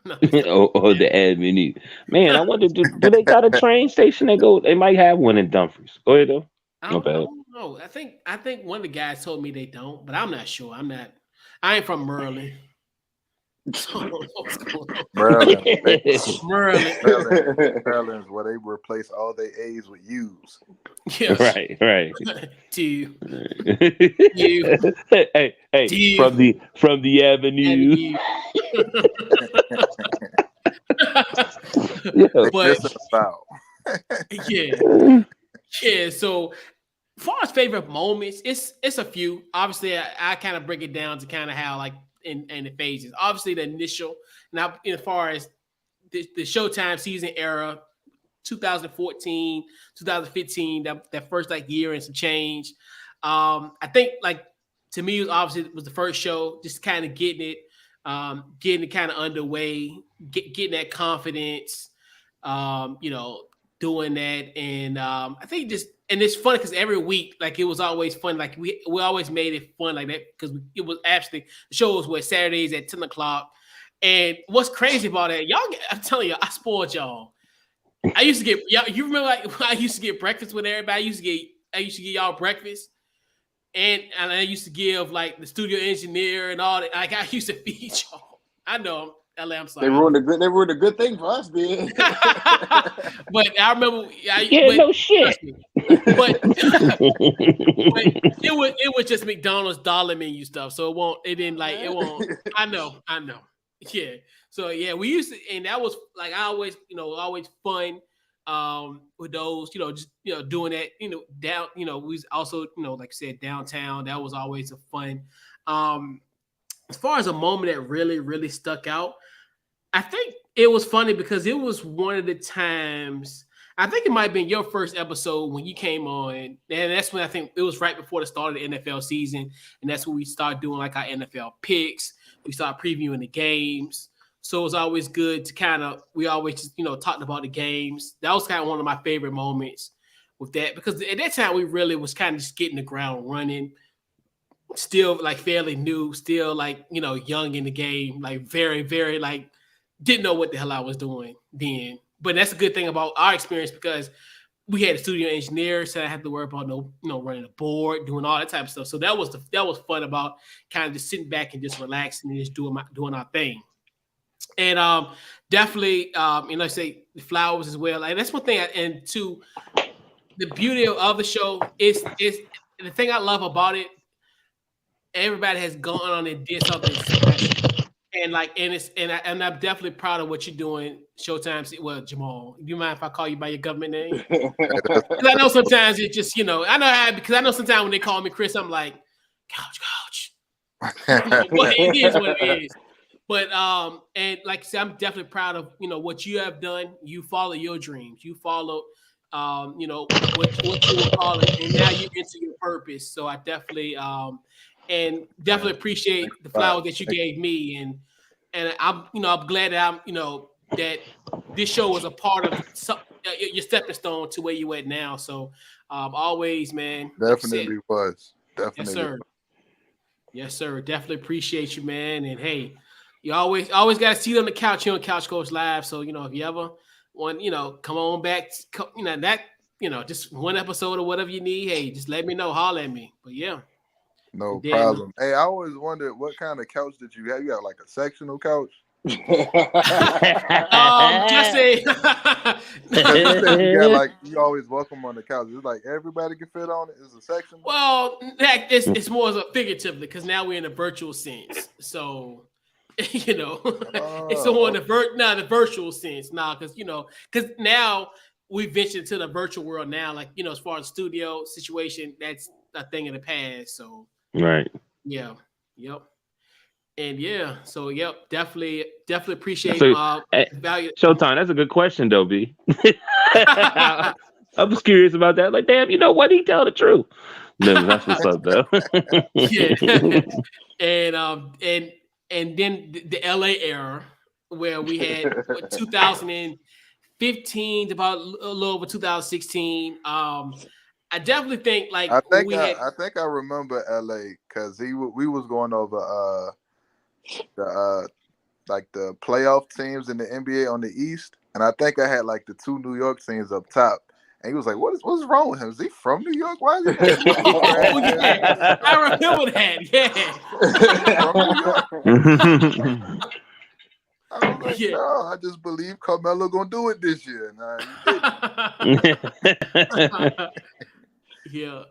No, it's not. or the Avenue. Man, I wonder, do they got a train station that go? They might have one in Dumfries. Go ahead though. I No don't, I bad. don't know. I think one of the guys told me they don't, but I'm not sure. I'm not. I ain't from Maryland, so I don't know what's going on. Maryland, Maryland, Maryland's where they replace all their A's with U's. yes. Right. To hey, you. from the Avenue. you. Yeah. They But missing about. yeah. So, as far as favorite moments, it's a few. Obviously, I kind of break it down to kind of how like in the phases. Obviously, the initial. Now, as far as the Showtime season era, 2014, 2015, that first like year and some change. I think like to me, it was the first show, just kind of getting it kind of underway, getting that confidence, doing that, and I think just and it's funny because every week, like it was always fun. Like we always made it fun like that because it was actually the show was Saturdays at 10 o'clock. And what's crazy about that, I'm telling you, I spoiled y'all. I used to get y'all. You remember like I used to get breakfast with everybody. I used to get y'all breakfast, and I used to give like the studio engineer and all that. Like I used to feed y'all. I know, LA. I'm sorry. They ruined a good thing for us, man. But I remember. No shit. But it was just McDonald's dollar menu stuff, so it won't. I know. Yeah. So yeah, we used to, and that was like I always, always fun with those, just doing that, down, we was also, like I said, downtown. That was always a fun. As far as a moment that really, really stuck out, I think it was funny because it was one of the times. I think it might have been your first episode when you came on, and that's when I think it was right before the start of the NFL season, and that's when we started doing like our NFL picks. We started previewing the games, so it was always good to we always just talked about the games. That was kind of one of my favorite moments with that because at that time we really was kind of just getting the ground running, still like fairly new, still like young in the game, like very very like didn't know what the hell I was doing then. But that's a good thing about our experience because we had a studio engineer, so I had to worry about running a board, doing all that type of stuff. So that was fun about kind of just sitting back and just relaxing and just doing our thing. And definitely, I say the flowers as well. And that's one thing. And two, the beauty of the show is the thing I love about it. Everybody has gone on and did something special. And I'm definitely proud of what you're doing, Showtime. Well, Jamal, do you mind if I call you by your government name? Because I know sometimes it just, because I know sometimes when they call me Chris, I'm like, Couch. But it is what it is. But and like I said, I'm definitely proud of what you have done. You follow your dreams. You follow what you were calling, and now you're into your purpose. So I definitely and definitely appreciate the flowers that you gave me, and I'm I'm glad that that this show was a part of your stepping stone to where you at now. So always, man, Definitely was. Yes, sir. Yes, sir. Definitely appreciate you, man. And hey, you always got a seat on the couch here on Couch Coach Live. So if you ever want, come on back, just one episode or whatever you need. Hey, just let me know. Holler at me. But yeah. No problem. Hey, I always wondered what kind of couch did you have? You got like a sectional couch? Just say you got like you always welcome on the couch. It's like everybody can fit on it. It's a section. Well, it's more as a figuratively because now we're in a virtual sense. So it's more in the virtual sense now because now we ventured to the virtual world now. Like as far as studio situation, that's a thing in the past. So. Right. Yeah. Yep. And yeah. So yep. Definitely appreciate value. Showtime. That's a good question, though, B. I was curious about that. Like, damn, what he tell the truth? No, that's what's up, though. Yeah. And then the LA era where we had 2015 to about a little over 2016. I definitely think like I think I remember LA because we was going over like the playoff teams in the NBA on the East, and I think I had like the 2 New York teams up top. And he was like, what's wrong with him? Is he from New York? Why is he got Oh yeah, I remember that. Yeah. from New York? I was like, Yeah. no, I just believe Carmelo gonna do it this year. Nah, he didn't. Yeah.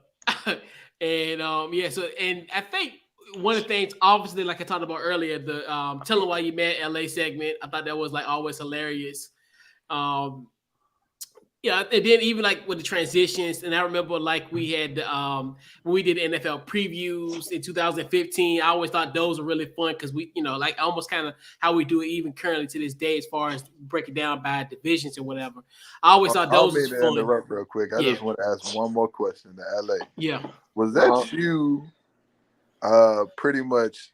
And yeah, so and I think one of the things, obviously, like I talked about earlier, the tell them why you mad LA segment, I thought that was like always hilarious. Yeah, and then even like with the transitions, and I remember like we had when we did NFL previews in 2015. I always thought those were really fun because we, like almost kind of how we do it even currently to this day, as far as break it down by divisions or whatever. I always thought those was fun. Interrupt real quick. I just want to ask one more question to LA. Yeah, was that you? Pretty much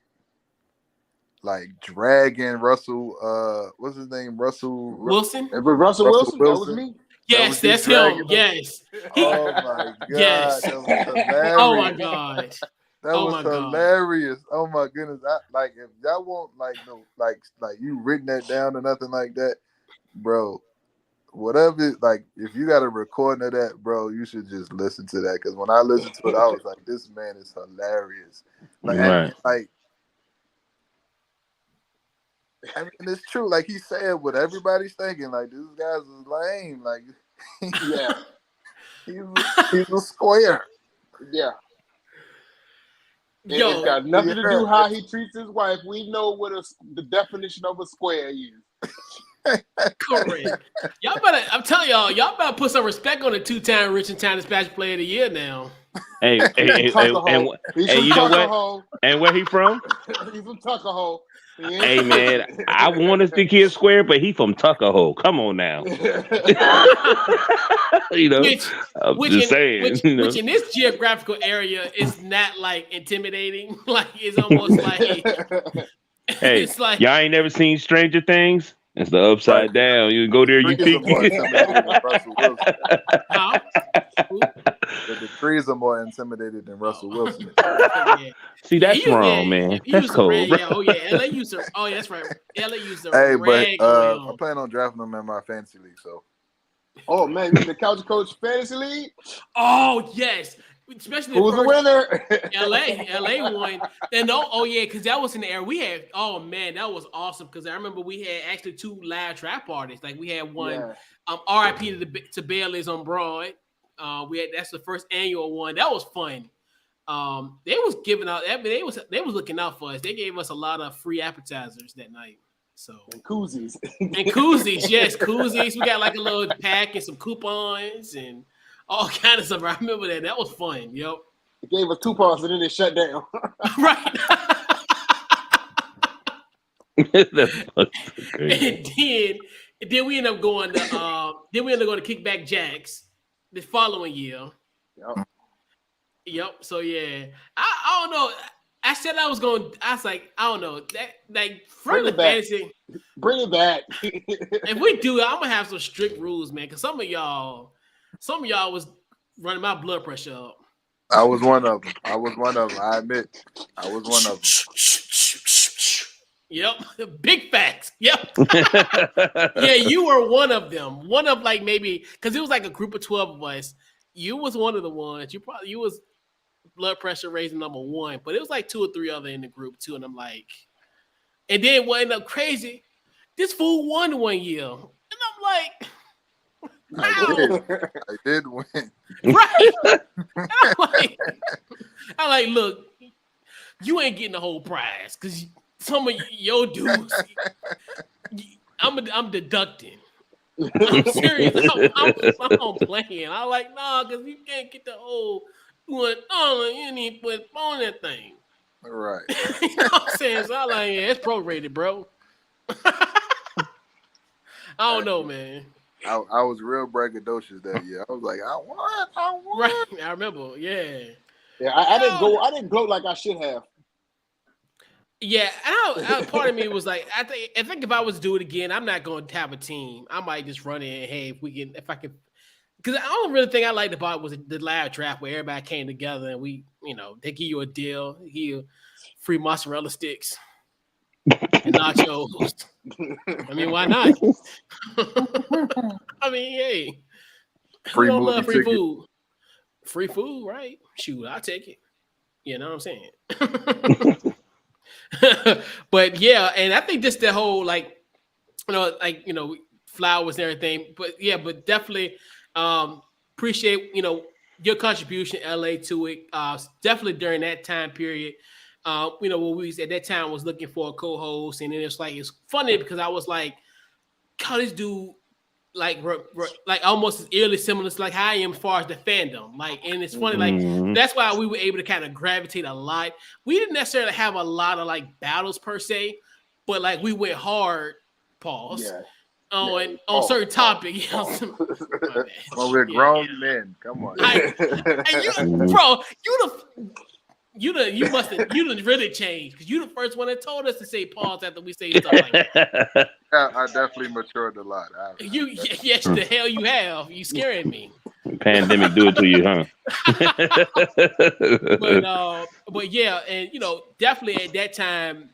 like dragging Russell. What's his name? Russell Wilson. It was Russell Wilson. That was me. Yes, that's him. Yes. Oh my god. Yes. That was hilarious. Oh my god. That was hilarious. Oh my goodness. Like if y'all want like you written that down or nothing like that, bro. Whatever, like if you got a recording of that, bro, you should just listen to that. Because when I listened to it, I was like, this man is hilarious. Like, right. I mean, it's true. Like he said, what everybody's thinking, like this guy's is lame. Like, yeah, he's a square. Yeah. Yo, it's got nothing to do how he treats his wife. We know what the definition of a square is. Correct. I'm telling y'all better put some respect on the 2-time Richmond Town Dispatch Player of the Year now. Hey, you know what? And where he from? He's from Tuckahoe. Yeah. Hey man, I want to think he's square, but he from Tuckahoe. Come on now. Which in this geographical area is not like intimidating. Like it's almost like hey, it's like y'all ain't never seen Stranger Things? It's the upside down. You go there, you peek. The trees are more intimidated than Russell Wilson. Yeah. See, that's wrong, man. That's cold. LA used to. Oh, yeah, that's right. LA used to. Hey, but I plan on drafting them in my fantasy league. So. Oh man, the Couch Coach Fantasy League. Oh yes. Especially who's the winner? LA won. And because that was in the era we had. Oh man, that was awesome because I remember we had actually 2 live trap parties. Like we had one, RIP to Bailey's on Broad. That's the first annual one. That was fun. They was giving out. I mean, they was looking out for us. They gave us a lot of free appetizers that night. So and koozies, yes, koozies. We got like a little pack and some coupons and all kind of stuff. I remember that. That was fun. Yep. They gave us 2 parts and then they shut down. Right. and then we end up going to Kickback Jacks the following year. Yep. So yeah, I don't know. I said I was like, I don't know. That like for the fantasy. Bring it back. If we do, I'm gonna have some strict rules, man. Because some of y'all was running my blood pressure up. I was one of them. I admit, I was one of them. Yep, big facts. Yep. Yeah, you were one of them. One of like maybe because it was like a group of 12 of us. You was one of the ones. You was blood pressure raising number 1, but it was like 2 or 3 other in the group too. And I'm like, and then what ended up crazy? This fool won one year, and I'm like. I did win. Right. I'm like, look, you ain't getting the whole prize because some of your dudes, I'm deducting. I'm serious. I'm playing. I'm like, nah, because you can't get the whole $1. You need to put on that thing. Right. You know what I'm saying? So I'm like, yeah, it's prorated, bro. I don't know, man. I was real braggadocious that year. I was like, I won. Right, I remember. Yeah. Yeah, I didn't gloat like I should have. Yeah, and part of me was like, I think if I was to do it again, I'm not going to have a team. I might just run in. Hey, if I can, because I don't really think I liked about was the live draft where everybody came together and we, they give you a deal, they give you free mozzarella sticks. and nachos. I mean, why not? I mean, hey, who Free don't movie love free ticket. food? Free food, right? Shoot, I'll take it. You know what I'm saying? But yeah, and I think just the whole flowers and everything. But yeah, but definitely appreciate your contribution, LA, to it. Definitely during that time period. When we was, at that time was looking for a co-host, and then it's funny because I was like, God, this dude like like almost as eerily similar to like how I am as far as the fandom. Like, and it's funny, like that's why we were able to kind of gravitate a lot. We didn't necessarily have a lot of like battles per se, but like we went hard, pause, on certain topics. Well, we're grown men. Come on. You must have really changed because you the first one that told us to say pause after we say stuff like that. Yeah, I definitely matured a lot. Yes, the hell you have. You scaring me. Pandemic do it to you, huh? But yeah, and definitely at that time,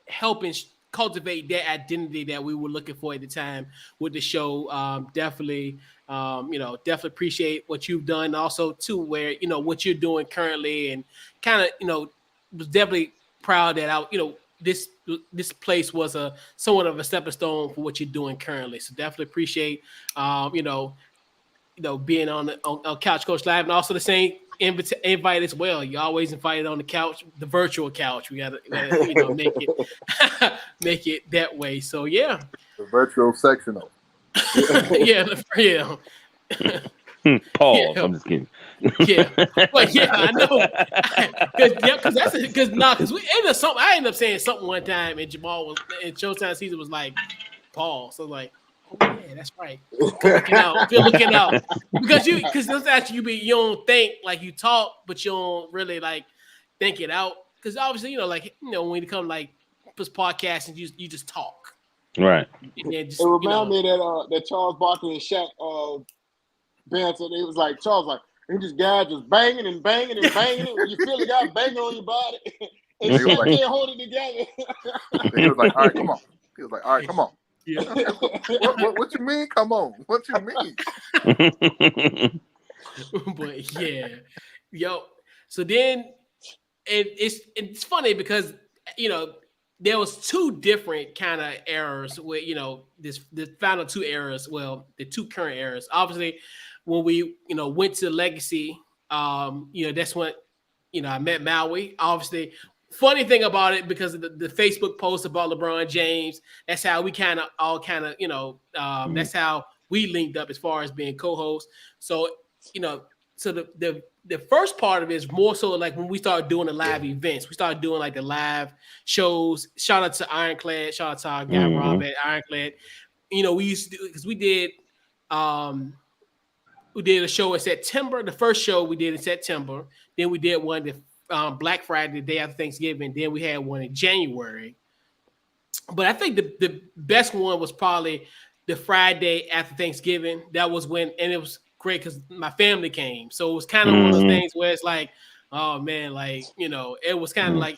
helping cultivate that identity that we were looking for at the time with the show. Definitely appreciate what you've done. Also, too, where what you're doing currently, and kind of was definitely proud that this place was somewhat of a stepping stone for what you're doing currently. So definitely appreciate being on Couch Coach Live, and also the same invite as well. You always invited on the couch, the virtual couch. We gotta make it make it that way. So yeah, the virtual sectional. yeah. Pause. Yeah. I'm just kidding. Yeah, but yeah, I know. Because we ended up something. I ended up saying something one time, and Jamal was in Showtime season was like, Paul. So like, oh yeah, that's right. Good looking out. Because that's actually you don't think like you talk, but you don't really like think it out. Because obviously, when you come like this podcast and you just talk. Right. It reminded me that Charles Barkley and Shaq banter. It was like Charles like he just guys just banging and banging and banging it. You feel the guy banging on your body, and you can't hold it together. He was like, all right, come on. He was like, all right, come on. Yeah. What you mean? Come on. What you mean? But yeah, so then it's funny because there was two different kind of eras with the final two eras. Well, the two current eras. Obviously, when we went to Legacy, that's when I met Maui. Obviously, funny thing about it because of the Facebook post about LeBron James. That's how we that's how we linked up as far as being co-hosts. So so the first part of it is more so like when we started doing the live events. We started doing like the live shows. Shout out to Ironclad. Shout out to our guy Rob at Ironclad. We used to do because we did a show in September. The first show we did in September. Then we did one Black Friday, the day after Thanksgiving. Then we had one in January. But I think the best one was probably the Friday after Thanksgiving. That was when, and it was great because my family came. So it was kind of one of those things where it's like, oh man, like, it was kind of like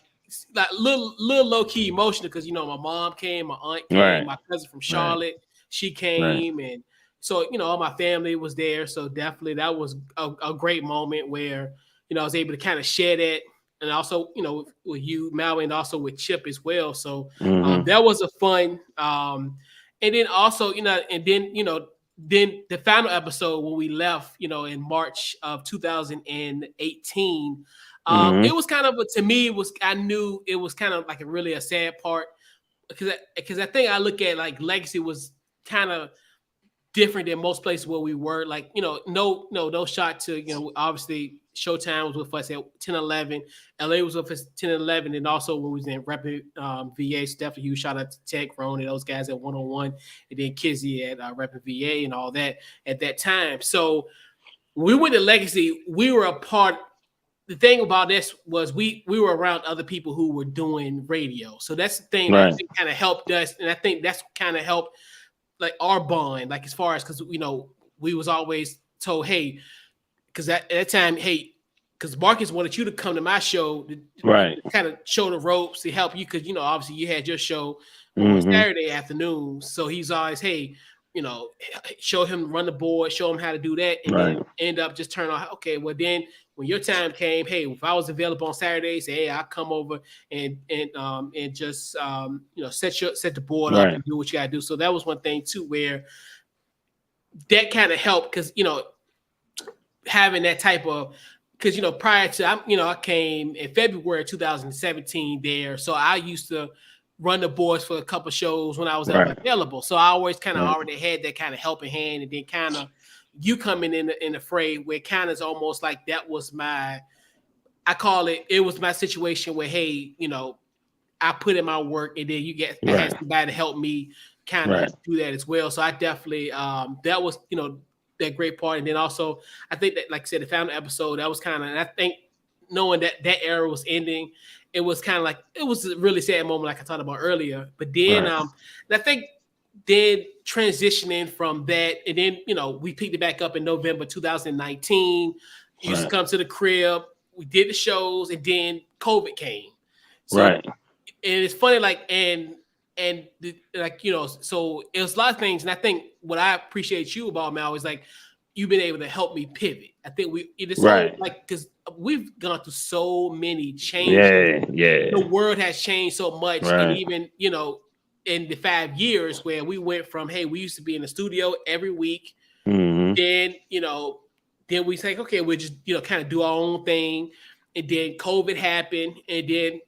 little low key emotional because, my mom came, my aunt came, my cousin from Charlotte, she came. And so, all my family was there. So definitely that was a great moment where, I was able to kind of share that. And also, with you, Maui, and also with Chip as well. So that was a fun. And then also, then the final episode when we left, in March of 2018, it was kind of to me, I knew it was kind of like a sad part because I think I look at like Legacy was kind of different than most places where we were. Like, no shot to, obviously Showtime was with us at 10-11. LA was with us 10-11. And also when we was in Rapid VA, so definitely huge shout out to Tech, Ron, and those guys at 101, and then Kizzy at Rapid VA and all that at that time. So when we went to Legacy, we were a part. The thing about this was we were around other people who were doing radio. So that's the thing that kind of helped us. And I think that's kind of helped like our bond, like as far as, because we was always told, hey, because at that time, hey, because Marcus wanted you to come to my show to Right. kind of show the ropes to help you, because obviously you had your show on Mhm. Saturday afternoons, so he's always, hey, show him run the board, show him how to do that, and Right. then end up just turn on. Okay, well then when your time came, hey, if I was available on Saturdays, hey, I'll come over and just set the board up Right. and do what you gotta do. So that was one thing too, where that kind of helped, because having that type of, because prior to I came in February 2017 there, so I used to run the boards for a couple shows when I was Right. available. So I always kind of Right. already had that kind of helping hand, and then kind of you coming in the fray, where kind of is almost like that was my, I call it was my situation where, hey, I put in my work, and then I had Right. somebody to help me kind of Right. do that as well. So I definitely that was that great part. And then also I think that, like I said, the final episode, that was kind of, and I think knowing that era was ending, it was kind of like, it was a really sad moment, like I talked about earlier. But then Right. and I think then transitioning from that, and then we picked it back up in November 2019. You used to Right. come to the crib, we did the shows, and then COVID came. So Right. and it's funny, like, so it was a lot of things. And I think what I appreciate you about, Mal, is like you've been able to help me pivot. I think it's Right. so, like, because we've gone through so many changes. Yeah. The world has changed so much, and Right. even in the 5 years where we went from, hey, we used to be in the studio every week, Mhm. then we say, okay, we'll just kind of do our own thing. And then COVID happened, and then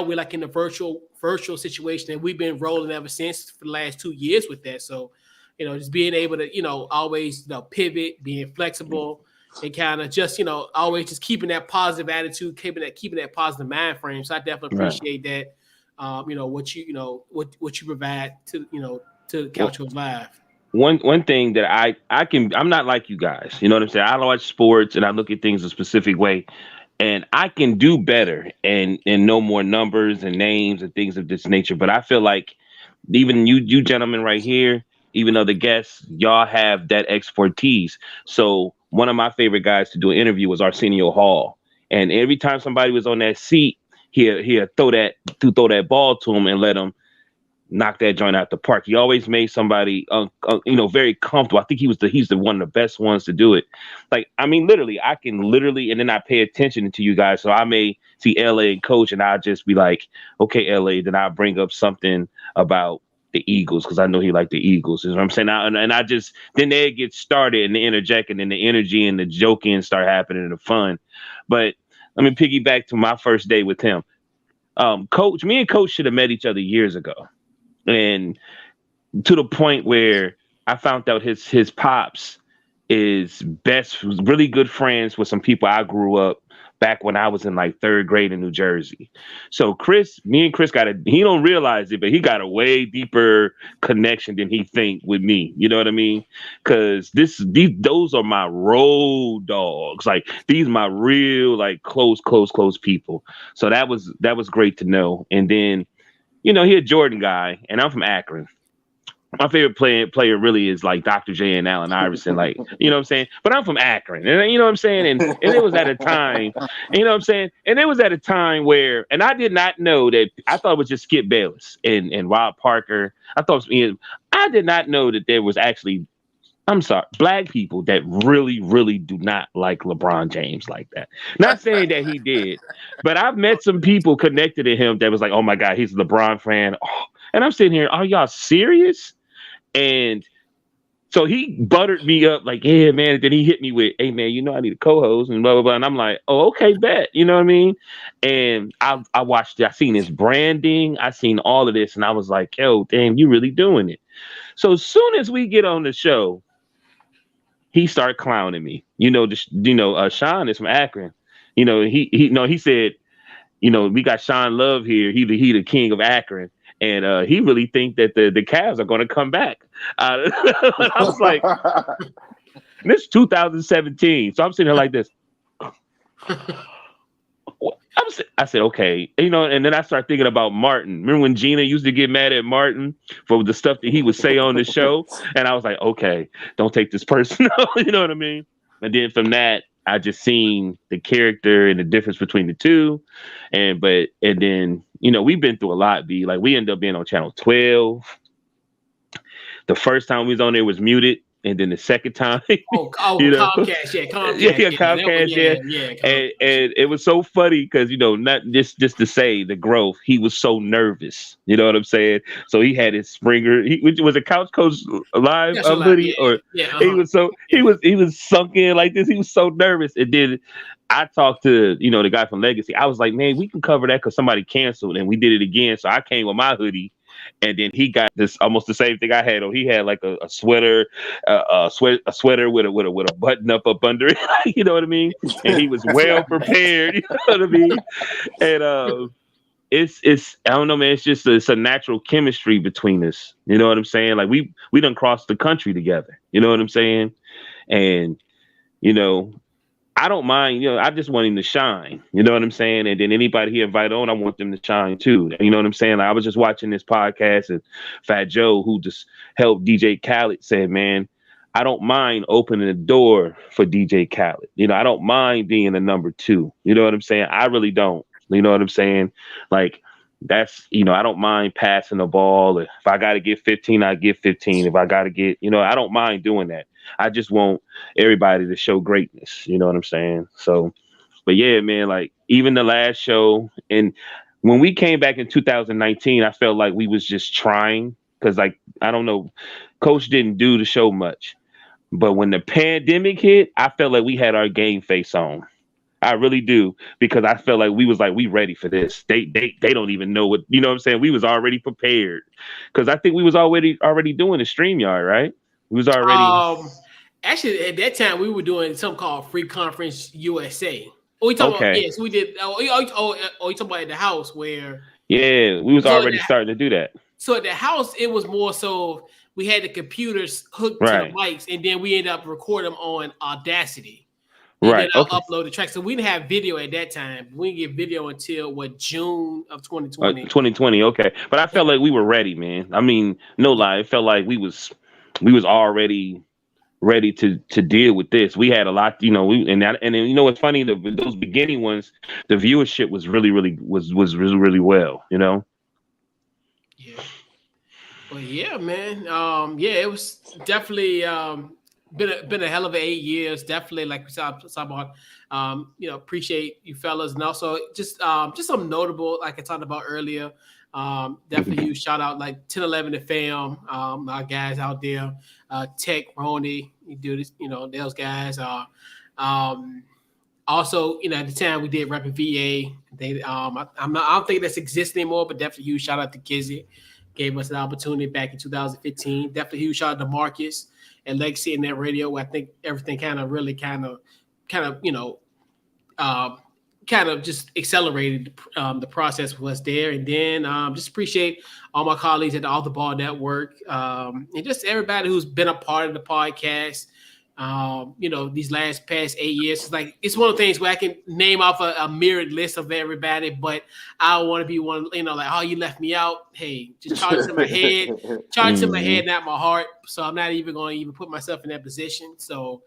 we're like in the virtual situation, and we've been rolling ever since for the last 2 years with that. So, just being able to, always pivot, being flexible, and kind of just always just keeping that positive attitude, keeping that positive mind frame. So I definitely Right. appreciate that. What you provide to Couch Coach Live. One thing that I'm not like you guys. You know what I'm saying? I watch sports and I look at things a specific way, and I can do better and know more numbers and names and things of this nature. But I feel like even you gentlemen right here, even though the guests, y'all have that expertise. So one of my favorite guys to do an interview was Arsenio Hall, and every time somebody was on that seat, he'll throw that ball to him and let him knock that joint out the park. He always made somebody, very comfortable. I think he's the one of the best ones to do it. Like, I mean, literally, and then I pay attention to you guys. So I may see LA and coach, and I'll just be like, okay, LA. Then I'll bring up something about the Eagles, because I know he liked the Eagles. You know what I'm saying? And I just, then they get started and the interject, and then the energy and the joking start happening and the fun. But let me piggyback to my first day with him. Coach, me and Coach should have met each other years ago. And to the point where I found out his pops is really good friends with some people I grew up back when I was in like third grade in New Jersey. So me and Chris he don't realize it, but he got a way deeper connection than he think with me. You know what I mean? Because those are my road dogs. Like, these my real, like, close people. So that was great to know. And then, he a Jordan guy, and I'm from Akron. My favorite player really is like Dr. J and Allen Iverson, like, you know what I'm saying? But I'm from Akron, and you know what I'm saying? And it was at a time, you know what I'm saying? And it was at a time where, and I did not know that, I thought it was just Skip Bayless and Rob Parker. I did not know that there was actually, I'm sorry, black people that really, really do not like LeBron James like that. Not saying that he did, but I've met some people connected to him that was like, oh my God, he's a LeBron fan. Oh. And I'm sitting here, are y'all serious? And so he buttered me up like, yeah, man. And then he hit me with, hey, man, I need a co-host and blah, blah, blah. And I'm like, oh, okay, bet. You know what I mean? And I watched it. I seen his branding. I seen all of this. And I was like, yo, damn, you really doing it. So as soon as we get on the show, he started clowning me. Sean is from Akron. He said, we got Sean Love here. He the king of Akron. And he really think that the Cavs are going to come back. I was like, this is 2017. So I'm sitting here like this. I said, okay. And then I started thinking about Martin. Remember when Gina used to get mad at Martin for the stuff that he would say on the show? And I was like, okay, don't take this personal. You know what I mean? And then from that, I just seen the character and the difference between the two. And then, we've been through a lot, B. Like we ended up being on channel 12. The first time we was on there was muted. And then the second time, Comcast, yeah, Comcast, Comcast, and it was so funny because not just to say the growth, he was so nervous. You know what I'm saying? So he had his Springer. Was a Couch Coach live hoodie, he was he was sunk in like this. He was so nervous, and then I talked to the guy from Legacy. I was like, man, we can cover that because somebody canceled, and we did it again. So I came with my hoodie. And then he got this almost the same thing I had on. He had like a sweater, a sweater with a button up under it. You know what I mean? And he was well prepared. You know what I mean? And it's I don't know, man. It's a natural chemistry between us. You know what I'm saying? Like we done crossed the country together. You know what I'm saying? And I don't mind, I just want him to shine. You know what I'm saying? And then anybody he invite on, I want them to shine too. You know what I'm saying? Like, I was just watching this podcast and Fat Joe, who just helped DJ Khaled, said, man, I don't mind opening the door for DJ Khaled. I don't mind being a number 2. You know what I'm saying? I really don't. You know what I'm saying? Like, that's, I don't mind passing the ball. If I got to get 15, I get 15. If I got to get, I don't mind doing that. I just want everybody to show greatness. You know what I'm saying? So, but yeah, man, like even the last show, and when we came back in 2019, I felt like we was just trying because, like, I don't know, Coach didn't do the show much. But when the pandemic hit, I felt like we had our game face on. I really do, because I felt like we ready for this. They don't even know what, you know what I'm saying? We was already prepared because I think we was already doing the StreamYard, right? We was already. Actually, at that time, we were doing something called Free Conference USA. Oh, we talking about, yes, we did. You talking about at the house where? Yeah, we was already starting to do that. So at the house, it was more so we had the computers hooked to the mics, and then we ended up recording them on Audacity. And then I'll upload the track. So we didn't have video at that time. We didn't get video until June of 2020. 2020, okay. But I felt like we were ready, man. I mean, no lie, it felt like we was already ready to deal with this. We had a lot, and then it's funny, those beginning ones, the viewership was really well, Yeah. Well, yeah, man. It was definitely been a hell of 8 years. Definitely, like we saw about, appreciate you fellas, and also just some notable, like I talked about earlier. Definitely huge shout out like 1011 to fam, our guys out there, Tech, Ronnie, you do this, those guys. Also, at the time we did Rapid VA. They, I don't think that's exists anymore, but definitely huge shout out to Kizzy. Gave us an opportunity back in 2015. Definitely huge shout out to Marcus and Legacy in that radio. I think everything kind of just accelerated the process was there. And then just appreciate all my colleagues at the Off the Ball Network, and just everybody who's been a part of the podcast. These past 8 years, it's one of the things where I can name off a mirrored list of everybody, but I don't want to be one, oh, you left me out. Hey, just charge it to my head, not my heart. So I'm not even going to even put myself in that position. So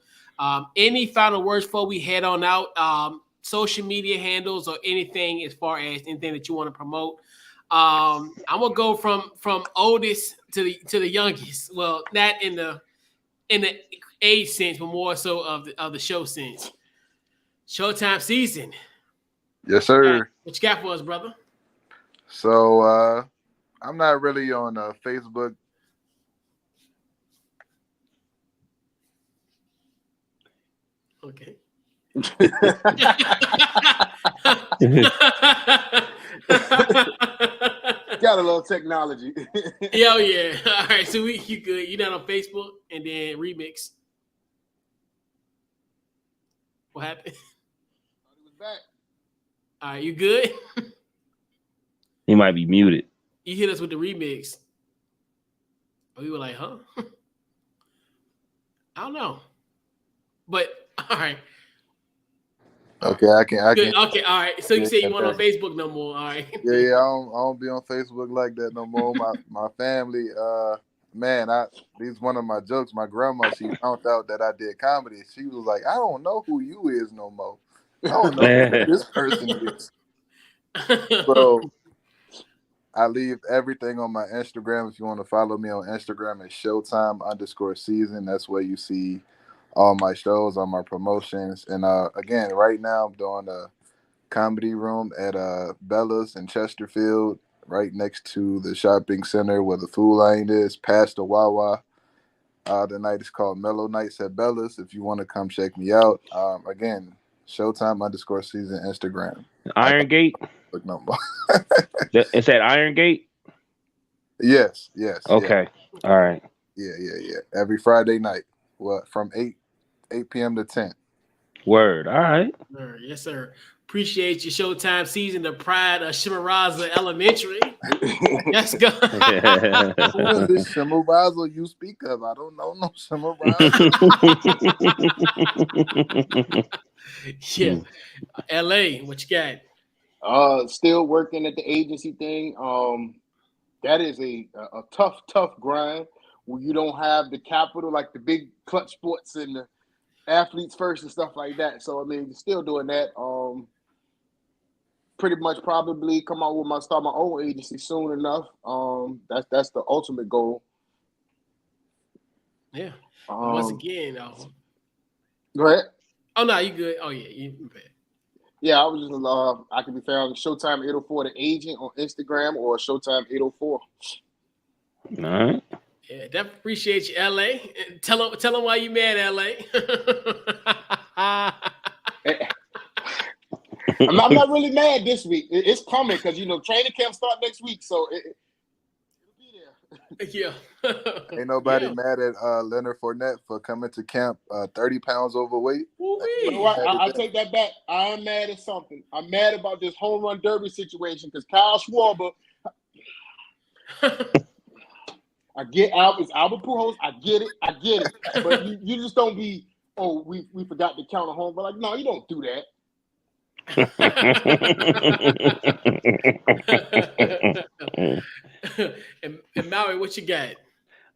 any final words before we head on out? Social media handles or anything as far as anything that you want to promote? I'm gonna go from oldest to the youngest. Well, not in the age sense, but more so of the show sense. Showtime season. Yes, sir. What you got for us, brother? So I'm not really on Facebook. Okay. Got a little technology. Yo, yeah. All right, so you good. You not on Facebook, and then Remix. What happened? He was back. All right, you good? He might be muted. You hit us with the Remix. We were like, huh? I don't know. But all right. Okay, I can. Okay, all right. So you say you weren't on Facebook no more. All right. Yeah. I don't be on Facebook like that no more. My family, man, these one of my jokes. My grandma, she found out that I did comedy. She was like, I don't know who you is no more. I don't know who this person is. So I leave everything on my Instagram. If you want to follow me on Instagram, it's Showtime_season. That's where you see all my shows, all my promotions. And again, right now I'm doing a comedy room at Bella's in Chesterfield, right next to the shopping center where the food line is, past the Wawa. The night is called Mellow Nights at Bella's. If you want to come check me out, again, Showtime_season Instagram. Iron Gate. Look no more. It's at Iron Gate. Yes. Okay. Yeah. All right. Yeah. Every Friday night. What, from 8 p.m. to 10. Word. All right. Yes, sir. Appreciate your Showtime season, the pride of Shimaraza Elementary. Let's go. Who is this Shimaraza you speak of? I don't know no Shimaraza. Yeah. LA, what you got? Still working at the agency thing. That is a tough grind where you don't have the capital like the big clutch sports and the athletes first and stuff like that. So I mean, still doing that. Pretty much probably come out with start my own agency soon enough. That's the ultimate goal. Yeah. Once again, go ahead. Oh no, you good? Oh yeah, you bad. Yeah, I was just I can be found on Showtime 804 the agent on Instagram or Showtime 804. All right. Yeah, definitely appreciate you, LA. Tell them why you mad, LA. I'm not really mad this week. It's coming because training camp start next week, so it'll be there. Yeah. Ain't nobody mad at Leonard Fournette for coming to camp 30 pounds overweight. You know what? I'll take that back. I am mad at something. I'm mad about this home run derby situation because Kyle Schwarber. It's Albert Pujols. I get it. But you just don't be. Oh, we forgot to count a home. But like, no, you don't do that. and Maui, what you got?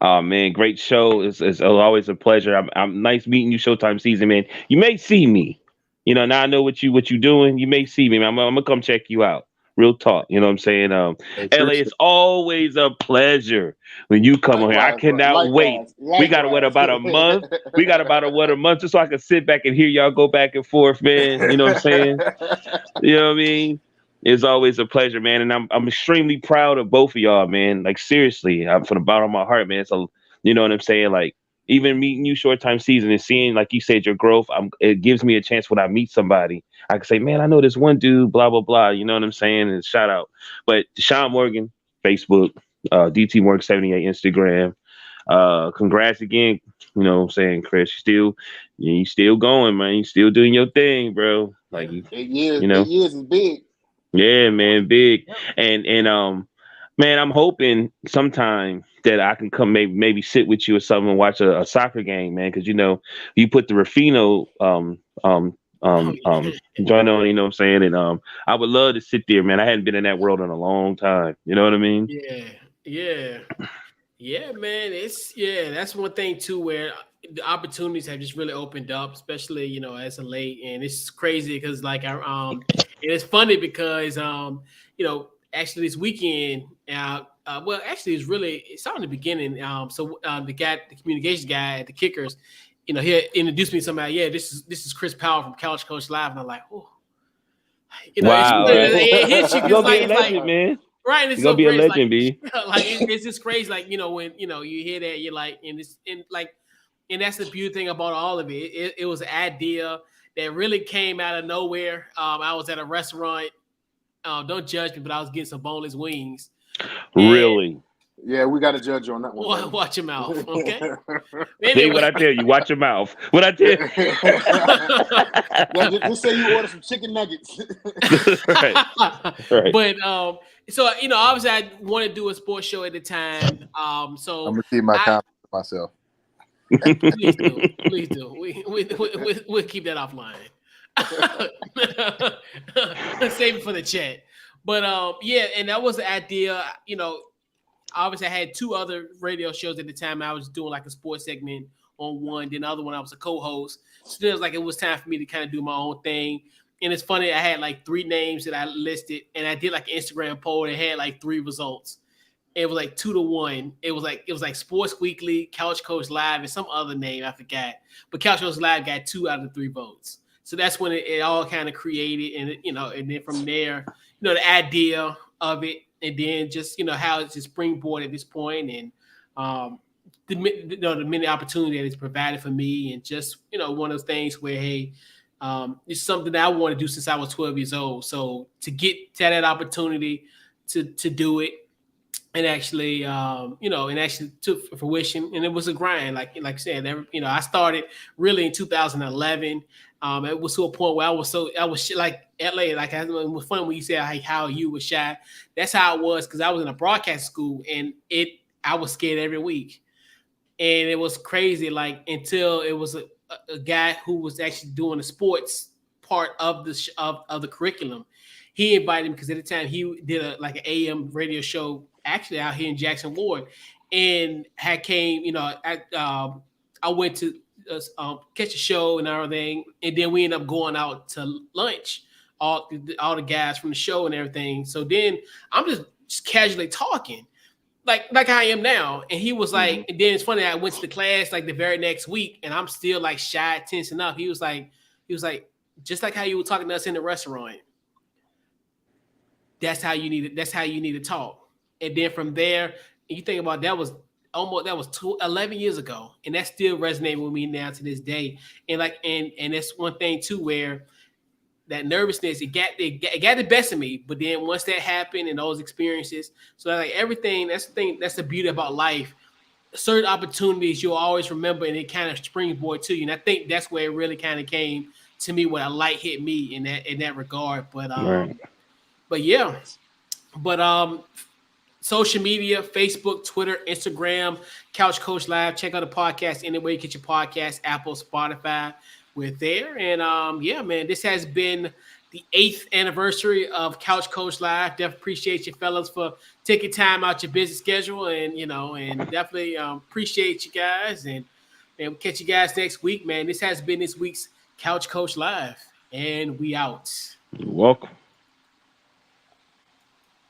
Oh man, great show. It's always a pleasure. I'm nice meeting you, Showtime season, man. You may see me. Now I know what you doing. You may see me, man. I'm gonna come check you out. Real talk. You know what I'm saying? LA, it's always a pleasure when you come on here. I cannot wait. We got about a month. We got about a month just so I can sit back and hear y'all go back and forth, man. You know what I'm saying? You know what I mean? It's always a pleasure, man. And I'm extremely proud of both of y'all, man. Like seriously, from the bottom of my heart, man. So you know what I'm saying? Like even meeting you Showtime season and seeing, like you said, your growth, it gives me a chance when I meet somebody. I can say, man, I know this one dude, blah, blah, blah. You know what I'm saying? And shout out. But Deshaun Morgan, Facebook, DT Morgan 78, Instagram. Congrats again. You know what I'm saying, Chris? You still going, man. You still doing your thing, bro. Like 8 years. 8 years is big. Yeah, man, big. And man, I'm hoping sometime that I can come maybe sit with you or something and watch a soccer game, man. Because you put the Rafino joint on, you know what I'm saying? And I would love to sit there, man. I hadn't been in that world in a long time. You know what I mean? Yeah, man. That's one thing too where the opportunities have just really opened up, especially as of late. And it's crazy because and it's funny because actually this weekend it started in the beginning. The communications guy at the Kickers, he introduced me to somebody. Yeah, this is Chris Powell from Couch Coach Live, and I'm like, oh, wow, it hits you. You're gonna be a legend, man. Right, and it's you're gonna be a legend, like, B. It's just crazy. Like when you hear that, you're like, and that's the beauty thing about all of it. It was an idea that really came out of nowhere. I was at a restaurant. Don't judge me, but I was getting some boneless wings. Really? Yeah, we got to judge you on that one. Watch your mouth, okay? Anyway. What I tell you, watch your mouth. What I tell you. Just say you order some chicken nuggets. Right. But so obviously I want to do a sports show at the time. So I'm gonna keep my comments to myself. Please do. We'll keep that offline. Save it for the chat. But and that was the idea. obviously I had two other radio shows at the time. I was doing like a sports segment on one, then the other one I was a co-host. So it was like it was time for me to kind of do my own thing. And it's funny, I had like 3 names that I listed, and I did like an Instagram poll that had like 3 results. It was like 2-1. It was like Sports Weekly, Couch Coach Live, and some other name I forgot. But Couch Coach Live got 2 out of 3 votes. So that's when it all kind of created, and and then from there, the idea of it, and then just how it's a springboard at this point, and the many opportunity that it's provided for me, and just one of those things where hey, it's something that I want to do since I was 12 years old. So to get to that opportunity to do it and actually and actually took fruition, and it was a grind, like I said. I started really in 2011. It was to a point where I was like LA, like it was funny when you said how you were shy. That's how it was, because I was in a broadcast school, and I was scared every week, and it was crazy, like until it was a guy who was actually doing the sports part of the curriculum. He invited me because at the time he did like an AM radio show actually out here in Jackson Ward, and had came. I went to catch a show and everything, and then we ended up going out to lunch. All the guys from the show and everything. So then I'm just casually talking, like I am now. And he was like, and then it's funny, I went to the class like the very next week, and I'm still like shy, tensing up. He was like, just like how you were talking to us in the restaurant. That's how you need it. That's how you need to talk. And then from there, you think about that was 11 years ago, and that's still resonating with me now to this day. And and that's one thing too, where that nervousness, it got the best of me. But then once that happened and those experiences, so like everything, that's the beauty about life. Certain opportunities you'll always remember, and it kind of springboard to you. And I think that's where it really kind of came to me, when a light hit me in that regard. But Right. but yeah, but social media, Facebook, Twitter, Instagram, Couch Coach Live. Check out the podcast anywhere you get your podcast, Apple, Spotify. We're there. And yeah, man, this has been the 8th anniversary of Couch Coach Live. Definitely appreciate you fellas for taking time out your busy schedule, and and definitely appreciate you guys, and we'll catch you guys next week, man. This has been this week's Couch Coach Live, and we out. You're welcome.